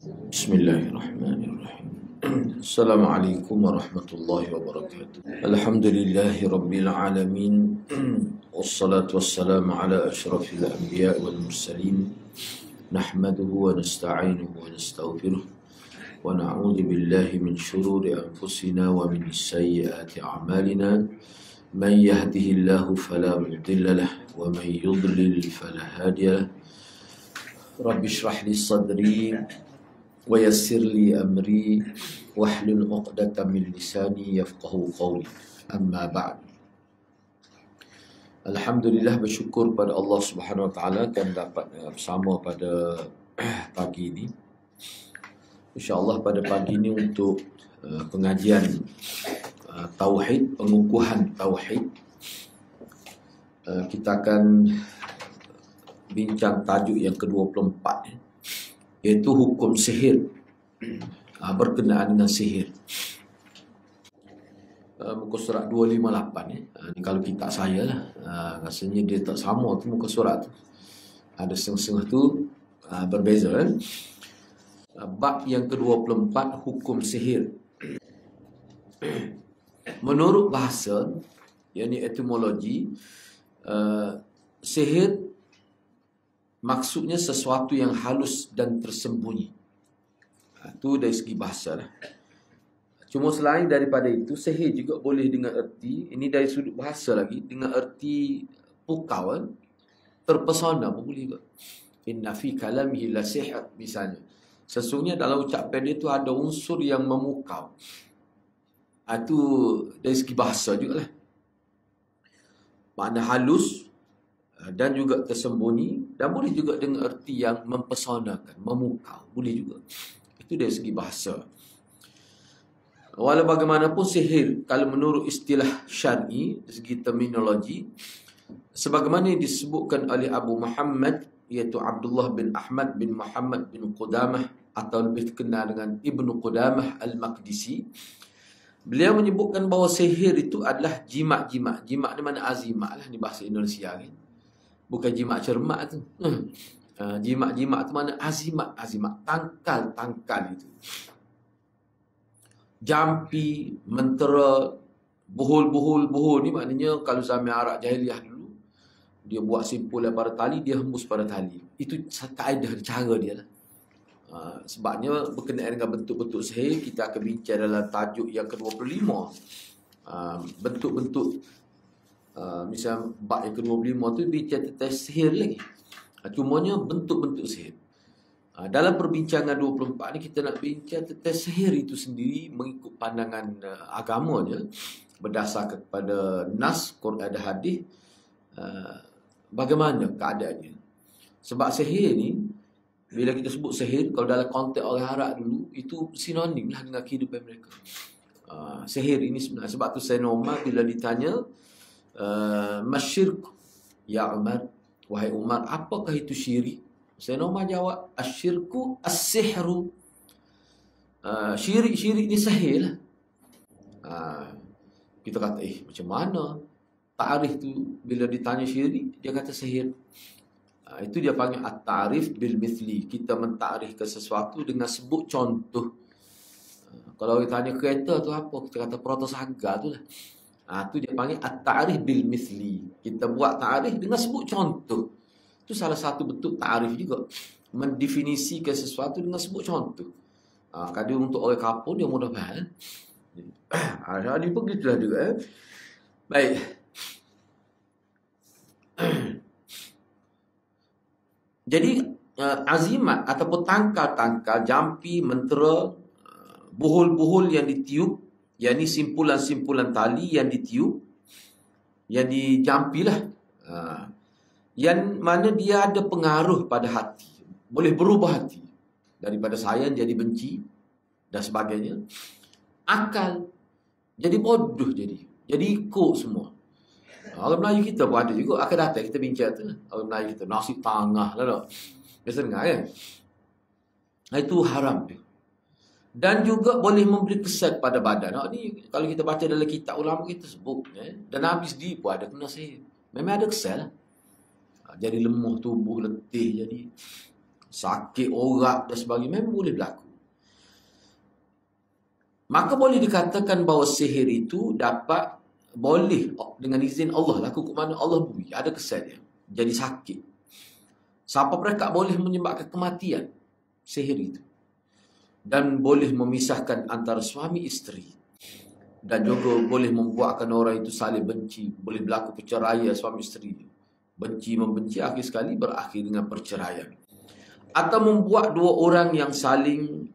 Bismillahirrahmanirrahim. Assalamualaikum warahmatullahi wabarakatuh. Alhamdulillahi rabbil alamin. Wassalatu wassalamu ala asyrafil anbiya wal mursalin. Nahmaduhu wa nasta'inuhu wa nastaghfiruh. Wa na'udzu billahi min shururi anfusina wa min sayyiati a'malina. Man yahdihillahu fala mudilla lahu wa man yudlil fala hadiya lahu. Rabbi shrah li sadri wa yassir li amri wahlul 'uqdatam min lisani yafqahu qawli. Amma ba'd. Alhamdulillah, bersyukur pada Allah Subhanahu wa taala dan dapat bersama pada pagi ini. Insya-Allah pada pagi ini untuk pengajian tauhid, pengukuhan tauhid. Kita akan bincang tajuk yang ke-24, iaitu hukum sihir, berkenaan dengan sihir. Muka surat 258 ni kalau kitab saya lah. Rasanya dia tak sama tu muka surat tu. Ada setengah-setengah tu berbeza kan. Bab yang ke-24, hukum sihir. Menurut bahasa, yakni etimologi, sihir maksudnya sesuatu yang halus dan tersembunyi. Itu dari segi bahasa lah. Cuma selain daripada itu, sihir juga boleh dengan erti, ini dari sudut bahasa lagi, dengan erti pukau kan? Terpesona pun boleh juga. Inna fi kalamihi la sihr, misalnya. Sesungguhnya dalam ucapan dia tu ada unsur yang memukau. Itu dari segi bahasa juga lah. Makna halus dan juga tersembunyi, dan boleh juga dengan erti yang mempesonakan, memukau, boleh juga. Itu dari segi bahasa. Walau bagaimanapun sihir, kalau menurut istilah syar'i, dari segi terminologi, sebagaimana yang disebutkan oleh Abu Muhammad, iaitu Abdullah bin Ahmad bin Muhammad bin Qudamah, atau lebih dikenal dengan Ibnu Qudamah Al-Maqdisi, beliau menyebutkan bahawa sihir itu adalah jimat-jimat. Jimat ni mana azimat lah, ni bahasa Indonesia kan. Bukan jimat cermat tu. Jimat-jimat tu mana azimat. Tangkal itu. Jampi, mentera, buhul ni maknanya kalau zaman Arab jahiliah dulu, dia buat simpul daripada tali, dia hembus pada tali. Itu kaedah, cara dia lah. Sebabnya berkenaan dengan bentuk-bentuk sihir, kita akan bincang dalam tajuk yang ke-25. Bentuk-bentuk, misalnya bab yang ke-25 tu bincang tentang sihir lagi. Cumanya bentuk-bentuk sihir. Dalam perbincangan 24 ni kita nak bincang tentang sihir itu sendiri mengikut pandangan agamanya, berdasarkan kepada nas Quran dan hadis, bagaimana keadaannya. Sebab sihir ni, bila kita sebut sihir, kalau dalam konteks orang Arab dulu, itu sinonim lah dengan kehidupan mereka. Sihir ini sebenarnya, sebab tu saya Umar bila ditanya, masyirk ya Umar, wahai Umar, apakah itu syirik? Sayyidina Umar jawab, asyirku as-sihru. Syirik ni sihir lah. Kita kata, macam mana ta'rif tu bila ditanya syirik, dia kata sihir. Itu dia panggil at-ta'rif bil mithli. Kita mentakrifkan sesuatu dengan sebut contoh. Kalau kita tanya kereta tu apa, kita kata Protos Harga tu lah. Itu dia panggil at-ta'rif bil mithli. Kita buat ta'rif dengan sebut contoh. Itu salah satu bentuk ta'rif juga. Mendefinisikan sesuatu dengan sebut contoh. Kadang untuk orang kampung dia mudah faham. Jadi begitulah juga. Baik. Jadi azimat ataupun tangkal-tangkal, jampi, mentera, buhul-buhul yang ditiup, yakni simpulan-simpulan tali yang ditiup, yang dijampilah, yang mana dia ada pengaruh pada hati, boleh berubah hati daripada sayang jadi benci dan sebagainya. Akal jadi bodoh, jadi ikut semua. Orang Melayu kita pun ada juga, akan datang kita bincang tu. Orang Melayu kita nasi tangah lah tak? Biasa dengar kan? Itu haram dia. Dan juga boleh memberi kesan pada badan. Ni kalau kita baca dalam kitab ulama kita sebut, dan Nabi sendiri pun ada kena sihir. Memang ada kesan lah. Jadi lemah tubuh, letih jadi. sakit orak dan sebagainya, memang boleh berlaku. Maka boleh dikatakan bahawa sihir itu boleh dengan izin Allah laku ke mana Allah beri. Ada kesan dia. Jadi sakit. Sampai mereka boleh menyebabkan kematian. Sihir itu. Dan boleh memisahkan antara suami isteri. Dan juga boleh membuatkan orang itu saling benci. Boleh berlaku perceraian suami isteri. Benci membenci akhir sekali berakhir dengan perceraian. Atau membuat dua orang yang saling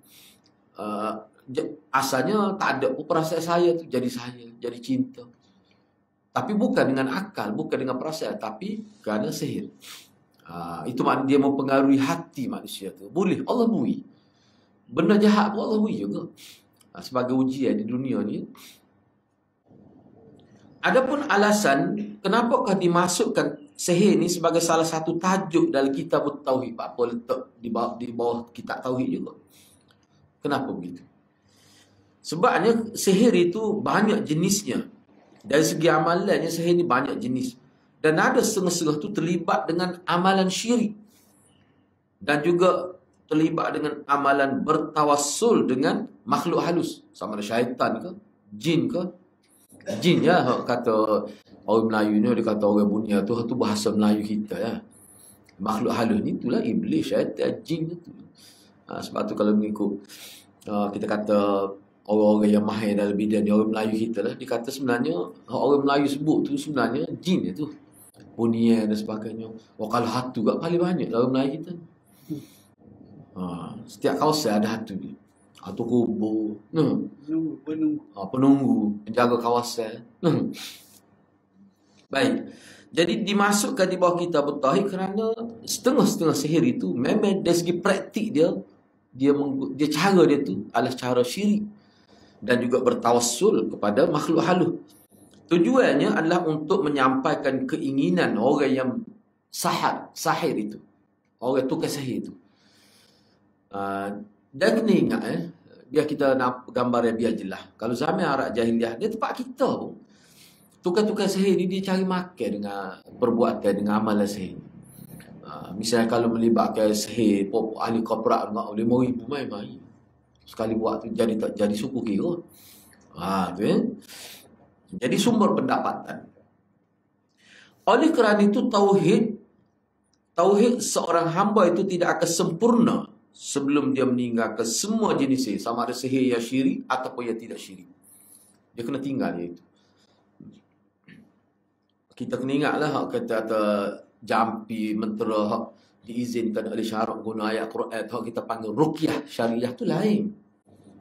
asalnya tak ada perasaan saya tu jadi cinta. Tapi bukan dengan akal, bukan dengan perasaan, tapi kerana sihir. Itu maknanya dia mempengaruhi hati manusia tu. Boleh Allah beri. Benda jahat pun Allah beri juga. Sebagai ujian di dunia ni. Adapun alasan kenapakah dimasukkan sihir ni sebagai salah satu tajuk dalam kitab tauhid, apa letak di bawah kitab tauhid juga. Kenapa begitu? Sebabnya sihir itu banyak jenisnya. Dari segi amalannya sihir ni banyak jenis. Dan ada setengah-setengah tu terlibat dengan amalan syirik. Dan juga terlibat dengan amalan bertawassul dengan makhluk halus. Sama ada syaitan ke, jin ke. Jin ya, kata orang Melayu ni, dia kata orang Bunia tu bahasa Melayu kita ya. Makhluk halus ni itulah iblis, syaitan, jin tu. Sebab tu kalau mengikut kita kata orang-orang yang mahir dalam bidang orang Melayu kita lah, dia kata sebenarnya orang Melayu sebut tu sebenarnya jin tu, Bunia dan sebagainya. Kalau hatu kat paling banyak dalam Melayu kita. Setiap kawasan ada hatu dia. Hatu kubur, penunggu, penjaga kawasan. Baik. Jadi dimasukkan di bawah kitab tauhid kerana setengah-setengah sihir itu memang dari segi praktik dia cara dia tu adalah cara syirik dan juga bertawassul kepada makhluk halus. Tujuannya adalah untuk menyampaikan keinginan orang yang sahir itu. Orang tukar sihir itu. Dan kena ingat biar kita nak gambar yang biar jelas. Kalau zaman Arab jahiliah, dia tempat kita pun. Tukar-tukar sihir ni dia cari makan dengan perbuatan, dengan amalan sihir. Misalnya kalau melibatkan sihir, ahli korporat dengan 5,000 main-main. Sekali buat tu jadi suku kira. Tu ya. Jadi sumber pendapatan. Oleh kerana itu tauhid seorang hamba itu tidak akan sempurna sebelum dia meninggalkan semua jenis sihir, sama ada sihir yang syirik ataupun yang tidak syirik. Dia kena tinggal dia itu. Kita kena ingatlah kata jampi mentera diizinkan oleh syarak guna ayat Quran kita panggil ruqyah syariah tu lain.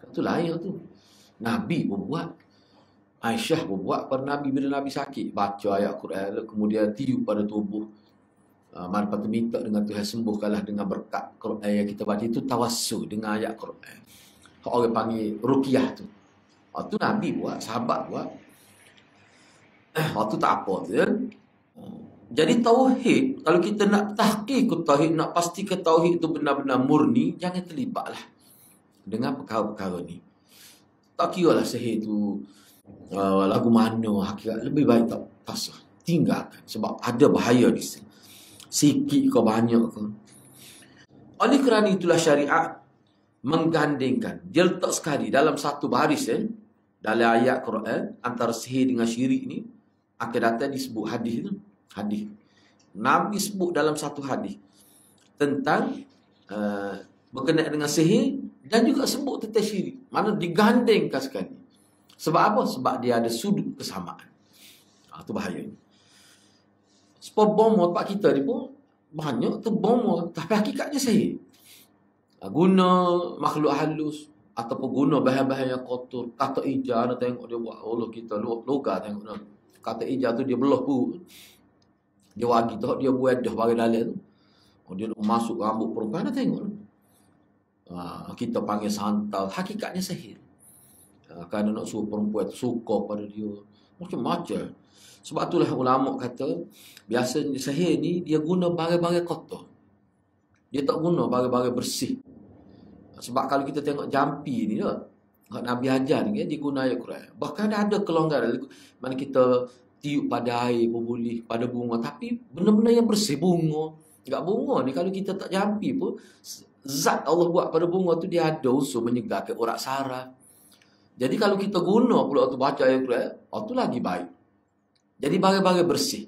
Tu lain tu. Nabi pun buat. Aisyah pun buat pada Nabi bila Nabi sakit, baca ayat Quran kemudian tiup pada tubuh. Mana patut minta dengan Tuhan sembuhkanlah dengan berkat Quran yang kita baca itu, tawassul dengan ayat Quran. Orang panggil ruqyah tu. Tu Nabi buat, sahabat buat. Waktu tak apa tu kan. Jadi tauhid, kalau kita nak tahqiq tauhid, nak pastikan tauhid itu benar-benar murni, jangan terlibatlah dengan perkara-perkara ni. Tak kira lah sihir tu lagu mana, hakikat lebih baik tak sah. Tinggalkan sebab ada bahaya di sini. Sikit ke banyak ke. Oleh kerana itulah syariat menggandingkan, dia letak sekali dalam satu baris dalam ayat Quran antara sihir dengan syirik ni akan datang disebut hadis tu. Hadis. Nabi sebut dalam satu hadis tentang berkenaan dengan sihir dan juga sebut tentang syirik. Mana digandingkan sekali. Sebab apa? Sebab dia ada sudut kesamaan. Itu bahaya. Sebab bom tempat kita ni pun banyak tu bom, tapi hakikatnya sihir. Guna makhluk halus ataupun guna bahan-bahan yang kotor. Kata ija, nak tengok dia buat. Allah kita loga tengok nak. Kata ija tu dia belah perut. Dia wagi tu, dia buat dah bagi dalam tu. Dia masuk rambut perempuan, nak tengok. Kita panggil santal. Hakikatnya sihir. Kerana nak suruh perempuan tu suka pada dia. Macam-macam. Sebab itulah ulama kata, biasanya sihir ni dia guna barang-barang kotor. Dia tak guna barang-barang bersih. Sebab kalau kita tengok jampi ni tak, Nabi ajar ni dia guna ayat Quran. Bahkan ada kelonggaran. Mana kita tiup pada air pun boleh, pada bunga. Tapi benda-benda yang bersih, bunga, Dekat bunga ni kalau kita tak jampi pun, zat Allah buat pada bunga tu dia ada unsur menyegarkan urat saraf. Jadi kalau kita guna pula tu baca ayat Quran, tu lagi baik. Jadi barang-barang bersih.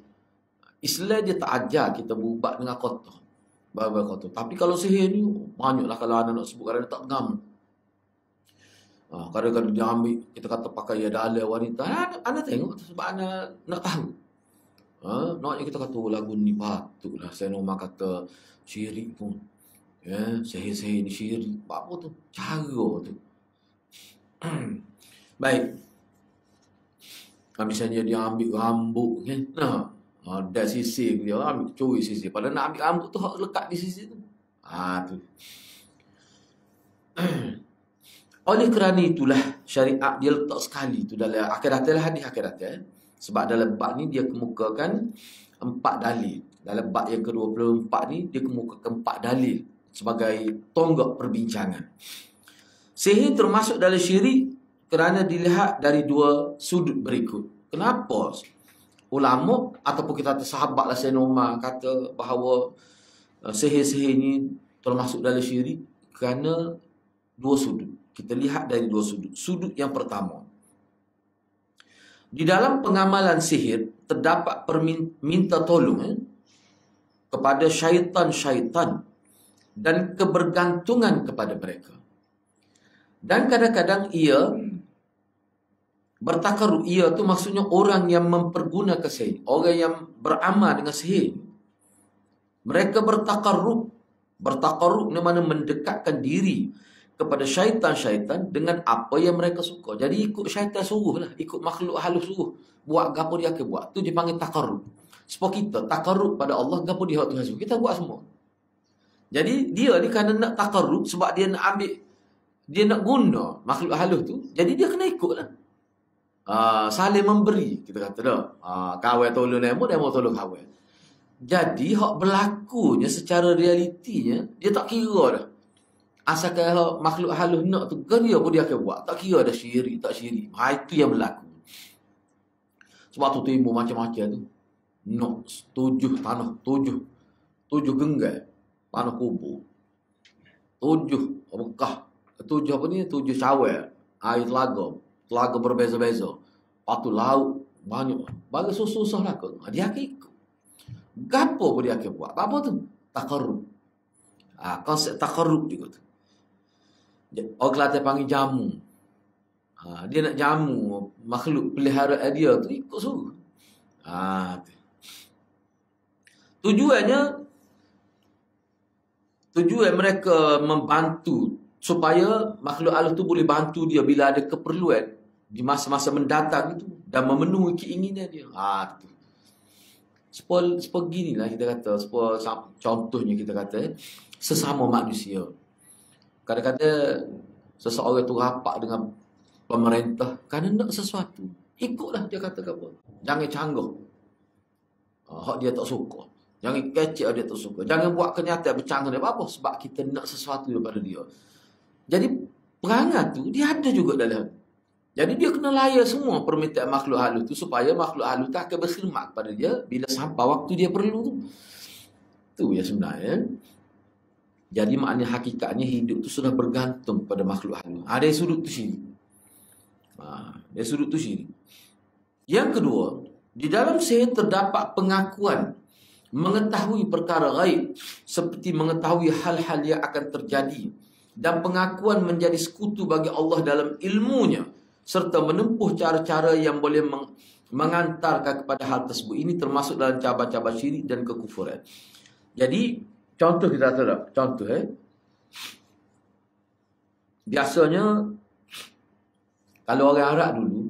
Islam dia tak ajar kita berubat dengan kotor. Barang-barang kotor. Tapi kalau sihir ni, banyaklah kalau anak nak sebut kadang tak ngam. Kadang-kadang dia ambil, kita kata pakai dalai wanita. Anak tengok sebab anak nak tahu. Naknya kita kata lagu ni patutlah. Saya nama kata syirik pun. Sihir-sihir ni syirik. Apa tu? Cara tu. Baik. Misalnya dia ambil rambut kan. Dari sisi dia ambil curi sisi. Padahal nak ambil rambut tu lekat di sisi tu. Tu. Oleh kerana itulah syariat dia letak sekali tu dalam akhirat hadis akhirat. Sebab dalam bab ni dia kemukakan 4 dalil. Dalam bab yang ke-24 ni dia kemukakan 4 dalil sebagai tonggak perbincangan. Sihir termasuk dalam syirik kerana dilihat dari 2 sudut berikut. Kenapa ulama ataupun kita kata sahabat lah Sayyidina Umar kata bahawa sihir-sihir ni termasuk dalam syirik kerana 2 sudut. Kita lihat dari 2 sudut. Sudut yang pertama, di dalam pengamalan sihir terdapat minta tolong kepada syaitan-syaitan dan kebergantungan kepada mereka. Dan kadang-kadang ia bertakarrub. Ia tu maksudnya orang yang mempergunakan sihir, orang yang beramal dengan sihir. Mereka bertakarrub. Bertakarrub ni mana mendekatkan diri kepada syaitan-syaitan dengan apa yang mereka suka. Jadi ikut syaitan suruh lah, ikut makhluk halus suruh. Buat gapo dia akan buat. Tu dipanggil takarrub. Sebab kita takarrub pada Allah, gapo dia Tuhan suruh. Kita buat semua. Jadi dia ni kerana nak takarrub sebab dia nak ambil, dia nak guna makhluk halus tu. Jadi dia kena ikut lah. Saling memberi. Kita kata dah. Kawan tolong demo tolong kawan. Jadi hak berlakunya secara realitinya, dia tak kira dah. Asalkan makhluk halus nak tu, dia pun dia akan buat. Tak kira ada syirik, tak syirik. Itu yang berlaku. Sebab tu timbul macam-macam tu. Nak 7 tanah, 7 genggal tanah kubur. 7 Mekah. 7 apa ni? 7 cawal. Air telaga berbeza-beza. Lepas tu laut banyak. Bagi susah-susah lah. Dia akan ikut. Gapo pun dia akan buat. Apa tu? Takarrub. Konsep takarrub juga tu. Orang Kelantan panggil jamu. Dia nak jamu makhluk peliharaan dia tu ikut suruh. Tujuan mereka membantu supaya makhluk halus tu boleh bantu dia bila ada keperluan di masa-masa mendatang itu dan memenuhi keinginan dia. Tu. Seperti inilah kita kata, contohnya kita kata sesama manusia. Kadang-kadang seseorang tu rapat dengan pemerintah kerana nak sesuatu. Ikutlah dia kata apa. Jangan canggah. Hak dia tak suka. Jangan kecek dia tak suka. Jangan buat kenyataan bercanggah dia apa. Sebab kita nak sesuatu daripada dia. Jadi perangai tu dia ada juga dalam. Jadi dia kena layan semua permintaan makhluk halus tu supaya makhluk halus tu akan berkhidmat kepada dia bila sampai waktu dia perlu tu. Tu ya sebenarnya. Jadi maknanya hakikatnya hidup tu sudah bergantung pada makhluk halus. Ada sudut tu syirik. Ada sudut tu syirik. Yang kedua, di dalam sihir terdapat pengakuan mengetahui perkara gaib seperti mengetahui hal-hal yang akan terjadi dan pengakuan menjadi sekutu bagi Allah dalam ilmunya serta menempuh cara-cara yang boleh mengantarkan kepada hal tersebut. Ini termasuk dalam cabang-cabang syirik dan kekufuran. Jadi contoh kita kata, contoh biasanya kalau orang Arab dulu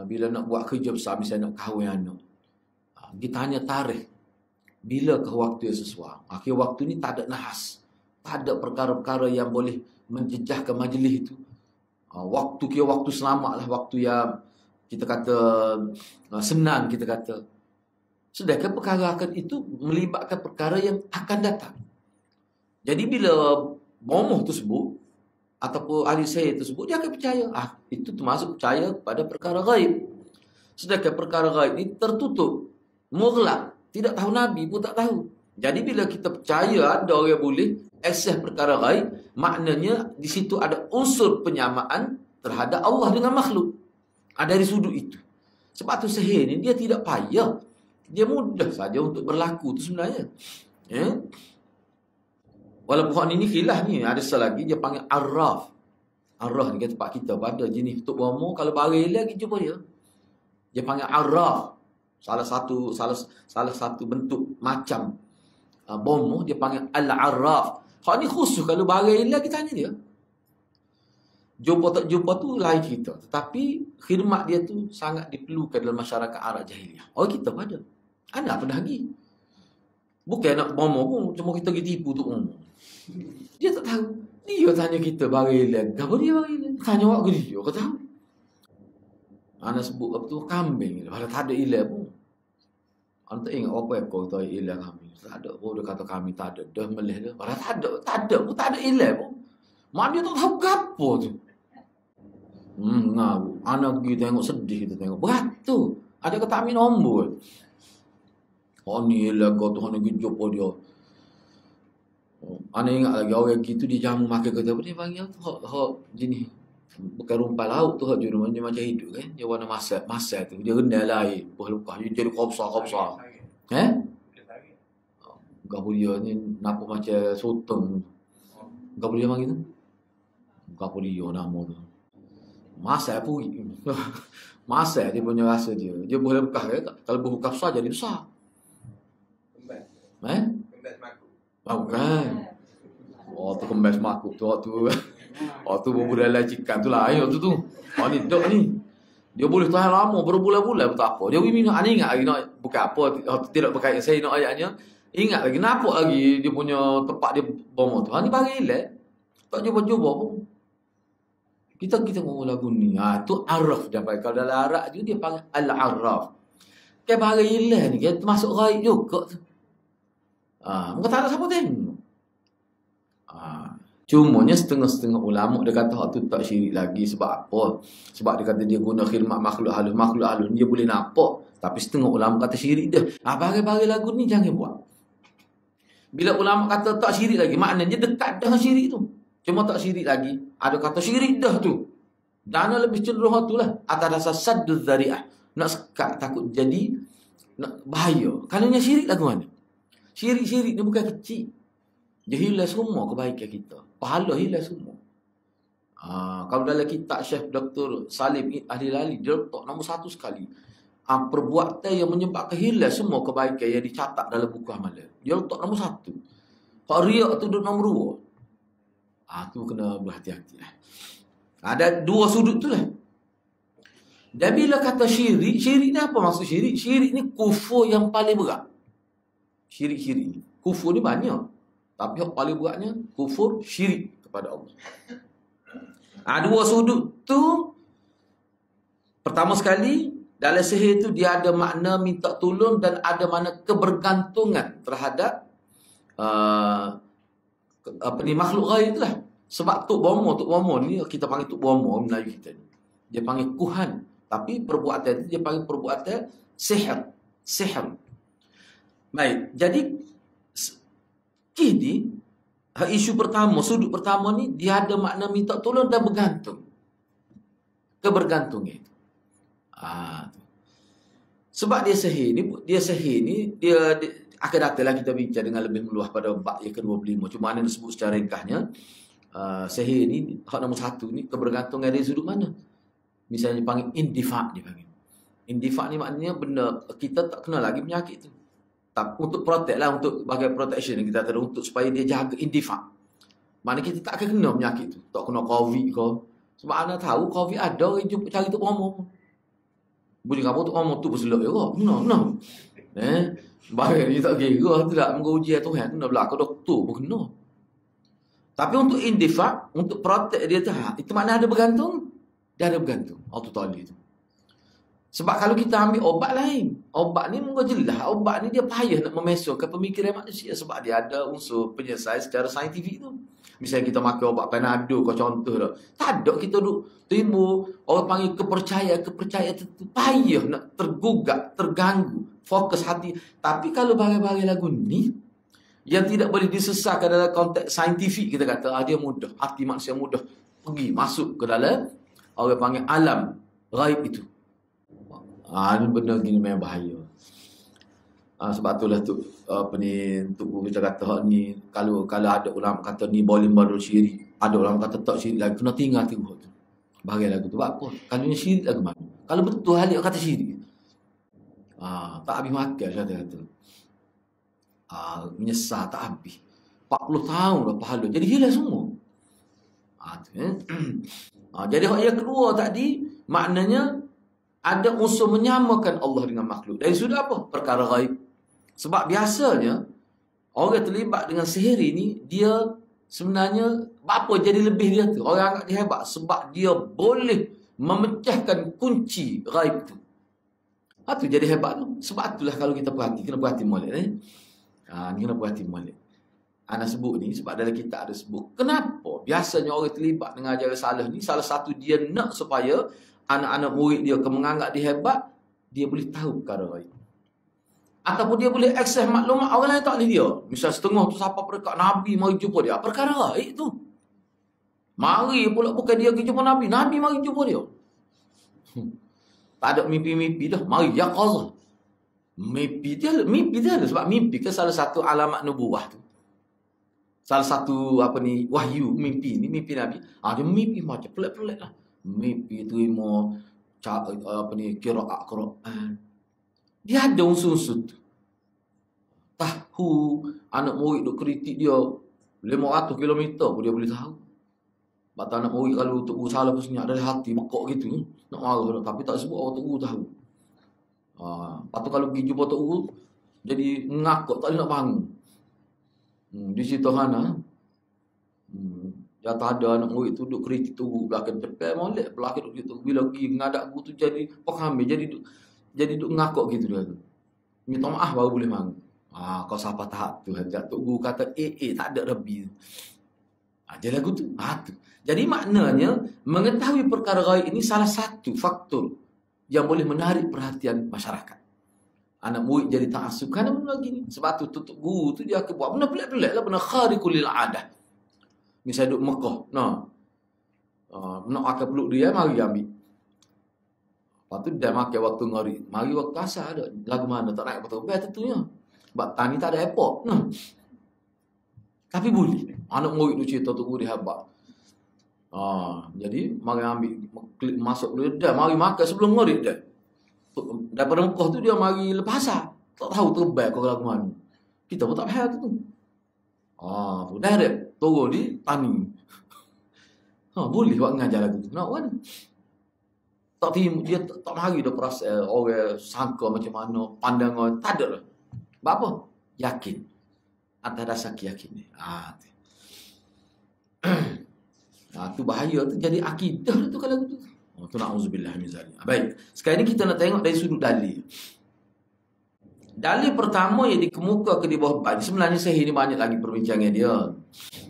bila nak buat kerja besar, misalnya nak kahwin anak, dia tanya tarikh bilakah waktu yang sesuai. Akhir waktu ni tak ada nahas, tak ada perkara-perkara yang boleh menjejahkan majlis itu. Waktu kira waktu selamat lah, waktu yang kita kata senang kita kata. Sedangkan perkara akan itu melibatkan perkara yang akan datang. Jadi bila bomoh tersebut ataupun ahli sihir tersebut, dia akan percaya. Itu termasuk percaya pada perkara gaib. Sedangkan perkara gaib ini tertutup, mughlaq. Tidak tahu Nabi pun tak tahu. Jadi bila kita percaya ada orang yang boleh akses perkara ghaib, maknanya di situ ada unsur penyamaan terhadap Allah dengan makhluk. Dari sudut itu. Sebab tu sihir ni dia tidak payah. Dia mudah saja untuk berlaku tu sebenarnya. Ya. Walaupun ini khilaf ni, ada selagi dia panggil arraf. Arraf ni tempat kita pada jenis Tok Bomo, kalau baril lagi jumpa dia. Dia panggil arraf. Salah satu bentuk macam bomo dia panggil al-arraf. Hak ni khusus kalau baril lagi tanya dia. Jumpa tak jumpa tu lain cerita. Tetapi khidmat dia tu sangat diperlukan dalam masyarakat Arab jahiliah. Kita pada. Anak pernah pergi. Bukan nak bomo pun, cuma kita pergi tipu tu bomo. Dia tak tahu. Dia tanya kita barilan. Apa dia barilan? Tanya awak ke dia. Kau tahu? Anak sebut apa tu? Kambing. Padahal tak ada ilah pun. Anak tak ingat apa ekor tu ilah kami. Tak ada. Oh, dia kata kami tak ada. Dah melih dah. Padahal tak ada. Tak ada pun. Tak ada ilah pun. Mak dia tak tahu apa tu. Anak pergi tengok sedih. Kita tengok. Beratur. Ada kata amin nombor. Oh ni ilah kau tu. Anak pergi jumpa dia. Anak ingat lagi orang gitu dia jamu makan kata apa dia panggil tu hak jenis bukan rumpah laut tu hak juru dia macam hidup kan dia warna masak tu dia rendal air luka dia jadi kopsa gapo dia ni napa macam sotong gapo dia panggil tu gapo dia nama tu masak pun masak dia punya rasa dia boleh buka kan kalau buka besar jadi besar bukan. Tu kembas makuk tu waktu berbudaya cikan tu lah. Waktu tu. Ni dok ni. Dia boleh tahan lama berbulan-bulan tak apa. Dia minum ani ingat lagi nak bukan apa tidak berkait saya nak ayatnya. Ingat lagi nampak lagi dia punya tempat dia bom tu. Ni bagi elok. Tak cuba-cuba pun. Kita ngomong lagu ni. Tu araf dia panggil. Kalau dalam Arab tu dia panggil al-araf. Kan bagi elok ni kan termasuk ghaib juga tu. Muka tak ada siapa tengok. Cumanya setengah-setengah ulama dia kata hak tu tak syirik lagi. Sebab apa? Sebab dia kata dia guna khidmat makhluk halus dia boleh nampak. Tapi setengah ulama kata syirik dah. Bagi-bagi lagu ni jangan buat. Bila ulama kata tak syirik lagi, maknanya dekat dengan syirik tu. Cuma tak syirik lagi. Ada kata syirik dah tu. Dan lebih cenderung tu lah. Atas dasar sadduz zari'ah. Nak sekat takut jadi nak bahaya. Kerana syirik lagu mana? Syirik ni bukan kecil. Dia hilang semua kebaikan kita. Pahala hilang semua. Kalau dalam kitab Syekh Dr. Salim Ahli Lali, dia letak nombor 1 sekali. Perbuatan yang menyebabkan hilang semua kebaikan yang dicatat dalam buku amalan. Dia letak nombor 1. Kalau riak tu duduk nombor 2. Tu kena berhati-hati lah. Ada 2 sudut tu lah. Dan bila kata syirik ni apa maksud syirik? Syirik ni kufur yang paling berat. Syirik ni. Kufur ni banyak. Tapi yang paling beratnya kufur syirik kepada Allah. 2 sudut tu. Pertama sekali, dalam sihir tu dia ada makna minta tolong dan ada makna kebergantungan terhadap makhluk ghaib tu lah. Sebab Tok Bomo ni kita panggil Tok Bomo Melayu kita ni. Dia panggil kuhan. Tapi perbuatan itu dia panggil perbuatan sihir. Baik, jadi kini isu pertama, sudut pertama ni dia ada makna minta tolong dan bergantung. Kebergantungan itu. Sebab dia sihir ni dia akan datanglah kita bincang dengan lebih meluas pada bab yang ke-25. Cuma mana disebut secara ringkasnya sihir ni hak nombor 1 ni kebergantungan dari sudut mana? Misalnya panggil indifa' dia panggil. Indifa' ni maknanya benda kita tak kena lagi penyakit tu. Untuk protect lah, untuk bagai protection kita tahu untuk supaya dia jaga indifa'. Mana kita tak akan kena penyakit tu. Tak kena COVID ke. Sebab anda tahu COVID ada orang jumpa cari Tok Bomo pun. Bunyi kapal Tok Bomo tu berselok juga. Kena. Bagai dia tak kira tu tak menguji Tuhan tu nak berlaku doktor pun kena. Tapi untuk indifa', untuk protect dia tu, itu makna ada bergantung. Dia ada bergantung. Auto tali tu. Sebab kalau kita ambil obat lain, obat ni mungkin jelas, obat ni dia payah nak memesokkan pemikiran manusia sebab dia ada unsur penyelesaian secara saintifik tu. Misalnya kita makan obat Panadol kau contoh dah. Tak ada kita duk timbul orang panggil kepercayaan tu payah nak tergugak, terganggu, fokus hati. Tapi kalau bagai-bagai lagu ni, Yang tidak boleh disesahkan dalam konteks saintifik, kita kata dia mudah, hati manusia mudah pergi masuk ke dalam orang panggil alam ghaib itu. Ini benda gini memang bahaya. Sebab itulah tu kita kata ni, kalau ada ulama kata ni boleh badul syirik, ada ulama kata tak syirik lagi, kena tinggal tu. Bahagian lagu tu sebab apa? Kalau ni syirik lagu mana? Kalau betul hal dia kata syirik. Tak habis makan kata. Menyesal tak habis. 40 tahun dah pahala. Jadi hilang semua. Jadi hak yang kedua tadi, maknanya ada unsur menyamakan Allah dengan makhluk. Dan sudah apa? Perkara gaib. Sebab biasanya orang terlibat dengan sihir ini, dia sebenarnya apa jadi lebih dia tu? Orang anggap dia hebat sebab dia boleh memecahkan kunci gaib tu. Tu jadi hebat tu. Sebab itulah kalau kita perhati, kena perhati molek ni. Ni kena perhati molek. Ana sebut ni sebab dalam kitab ada sebut. Kenapa biasanya orang terlibat dengan ajaran salah ni? Salah satu dia nak supaya anak-anak murid dia menganggap dia hebat, dia boleh tahu perkara gaib. Ataupun dia boleh akses maklumat orang lain tak boleh dia. Misal setengah tu siapa perdekat Nabi mari jumpa dia. Perkara gaib tu. Mari pula bukan dia pergi jumpa Nabi. Nabi mari jumpa dia. Tak ada mimpi-mimpi dah. Mari yaqazah. Mimpi dia ada. Sebab mimpi ke salah satu alamat nubuah tu. Salah satu wahyu mimpi ni, mimpi Nabi. Dia mimpi macam pelik-pelik lah. Mimpi terima qiraat Quran. Dia ada unsur-unsur tu. Tahu anak murid duk kritik dia 500 km pun dia boleh tahu. Sebab anak murid kalau Tok Guru salah pun senyap dari hati bekok gitu. Nak marah tapi tak sebut orang Tok Guru tahu. Lepas tu kalau pergi jumpa Tok Guru jadi ngakak tak boleh nak bangun. Di situ Hana jatuh ada anak murid tu duk kritik Tok Guru belakang tepi molek belakang duk gitu. Bila pergi mengadap guru tu jadi penghamil jadi duk ngakak gitu dia tu. Minta maaf baru boleh bangun. Kau siapa tahap tu? Tok Guru kata tak ada Rabbi. Jadi lagu tu. Tu. Jadi maknanya mengetahui perkara gaib ini salah satu faktor yang boleh menarik perhatian masyarakat. Anak murid jadi ta'assub kerana benda lagi ni. Sebab tu Tok Guru tu dia akan buat benda pelik-pelik lah, benda khariqul lil adah. Misal duduk Mekah, nak akan peluk dia, mari ambil. Lepas tu dia makan waktu ngari. Mari waktu asar ada. Lagu mana tak naik betul. Biar tentunya. Sebab tani tak ada airport. Tapi boleh. Anak murid tu cerita Tok Guru dia hebat. Jadi mari ambil klik masuk dulu dah mari makan sebelum ngorek dah. Daripada Mekah tu dia mari lepas asar. Tak tahu terbang ke lagu mana. Kita pun tak faham tu. Tu direct turun di tani. Boleh buat ngajar lagu tu. Nak kan? Tak timu dia tak mari dah perasaan orang sangka macam mana pandangan tak ada lah. Sebab apa? Yakin. Atas dasar keyakinan ni. Tu bahaya tu jadi akidah tu kalau tu. Tu na'udzubillah min zalik. Baik. Sekarang ni kita nak tengok dari sudut dalil. Dalil pertama yang dikemukakan di bawah bab. Sebenarnya sahih ni banyak lagi perbincangan dia.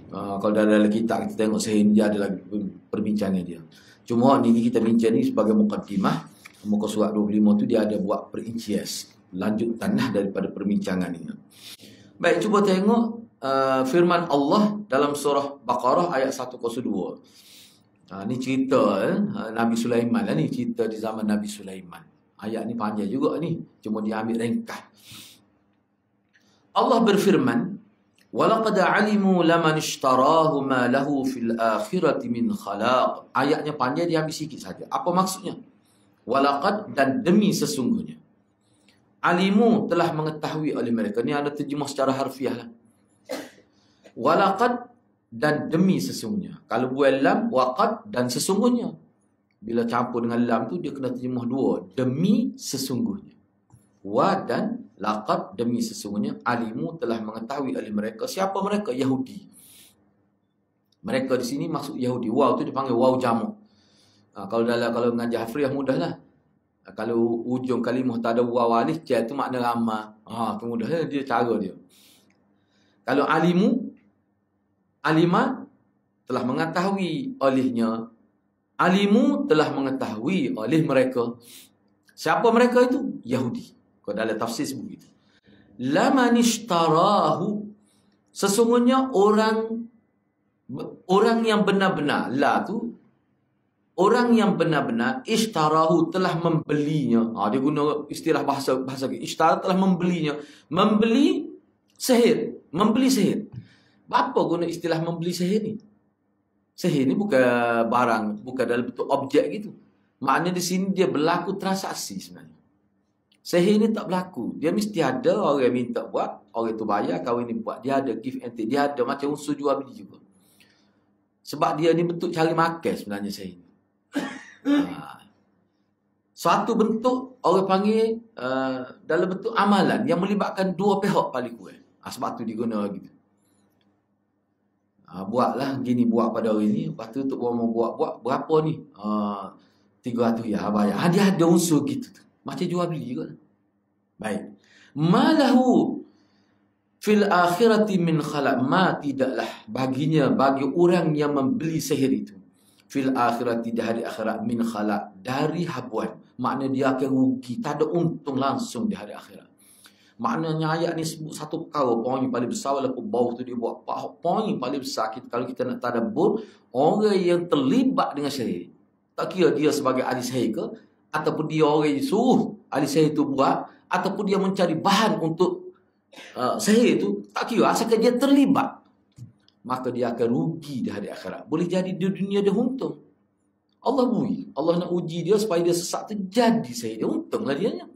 Kalau dalam kitab kita tengok sahih ni dia ada lagi perbincangan dia. Cuma ni kita bincang ni sebagai mukaddimah. Muka surat 25 tu dia ada buat perincian lanjutan daripada perbincangan ini. Baik, cuba tengok firman Allah dalam surah Baqarah ayat 102. Ni cerita Nabi Sulaiman lah ni, cerita di zaman Nabi Sulaiman. Ayat ni panjang juga ni, cuma dia ambil ringkas. Allah berfirman, "Walaqad 'alimu laman ishtarahu ma lahu fil akhirati min khalaq." Ayatnya panjang, dia ambil sikit saja. Apa maksudnya? Walaqad, dan demi sesungguhnya. Alimu, telah mengetahui oleh mereka. Ni ada terjemah secara harfiah lah. Walaqad, dan demi sesungguhnya. Kalau buat lam, waqad, dan sesungguhnya. Bila campur dengan lam tu dia kena terjemah dua. Demi sesungguhnya. Wa dan laqad, demi sesungguhnya. Alimu, telah mengetahui oleh mereka. Siapa mereka? Yahudi. Mereka di sini maksud Yahudi. Waw tu dipanggil waw jamak. Kalau mengajar hafriyah mudah lah. Kalau ujung kalimah tak ada waw alif, tu makna ramah. Tu mudah dia cara dia. Kalau alimu, alima, telah mengetahui olehnya. Alimu, telah mengetahui oleh mereka. Siapa mereka itu? Yahudi. Kalau dalam tafsir sebut begitu. Laman ishtarahu, Sesungguhnya orang yang benar-benar la tu, orang yang benar-benar ishtarahu, telah membelinya. Dia guna istilah bahasa ishtara, telah membelinya. Membeli sihir, membeli sihir. Apa guna istilah membeli sihir ni? Sihir ni bukan barang, bukan dalam bentuk objek gitu. Maknanya di sini dia berlaku transaksi sebenarnya. Sihir ni tak berlaku. Dia mesti ada orang minta buat, orang tu bayar, kahwin ni buat. Dia ada give and take. Dia ada macam unsur jual beli juga. Sebab dia ni bentuk cari makan sebenarnya sihir ni. Suatu bentuk orang panggil dalam bentuk amalan yang melibatkan dua pihak paling kurang. Sebab tu diguna gitu. Buatlah gini, buat pada hari ni. Lepas tu untuk orang mau buat berapa ni? 300 ya bayar. Dia ada unsur gitu tu. Macam jual beli juga. Baik. Malahu fil akhirati min khalaq. Ma tidaklah baginya, bagi orang yang membeli sihir itu. Fil akhirati, di hari akhirat, min khalaq, dari habuan. Maknanya dia akan rugi. Tak ada untung langsung di hari akhirat. Maknanya ayat ni sebut satu perkara, poin paling besar, walaupun bawah tu dia buat poin paling besar. Kalau kita nak tadabbur, orang yang terlibat dengan sihir, tak kira dia sebagai ahli sihir ke, ataupun dia orang yang suruh ahli sihir itu buat, ataupun dia mencari bahan untuk sihir itu, tak kira, asalkan dia terlibat, maka dia akan rugi di hari akhirat. Boleh jadi di dunia dia untung. Allah nak uji dia supaya dia sesat tu jadi sihir dia, untunglah dia.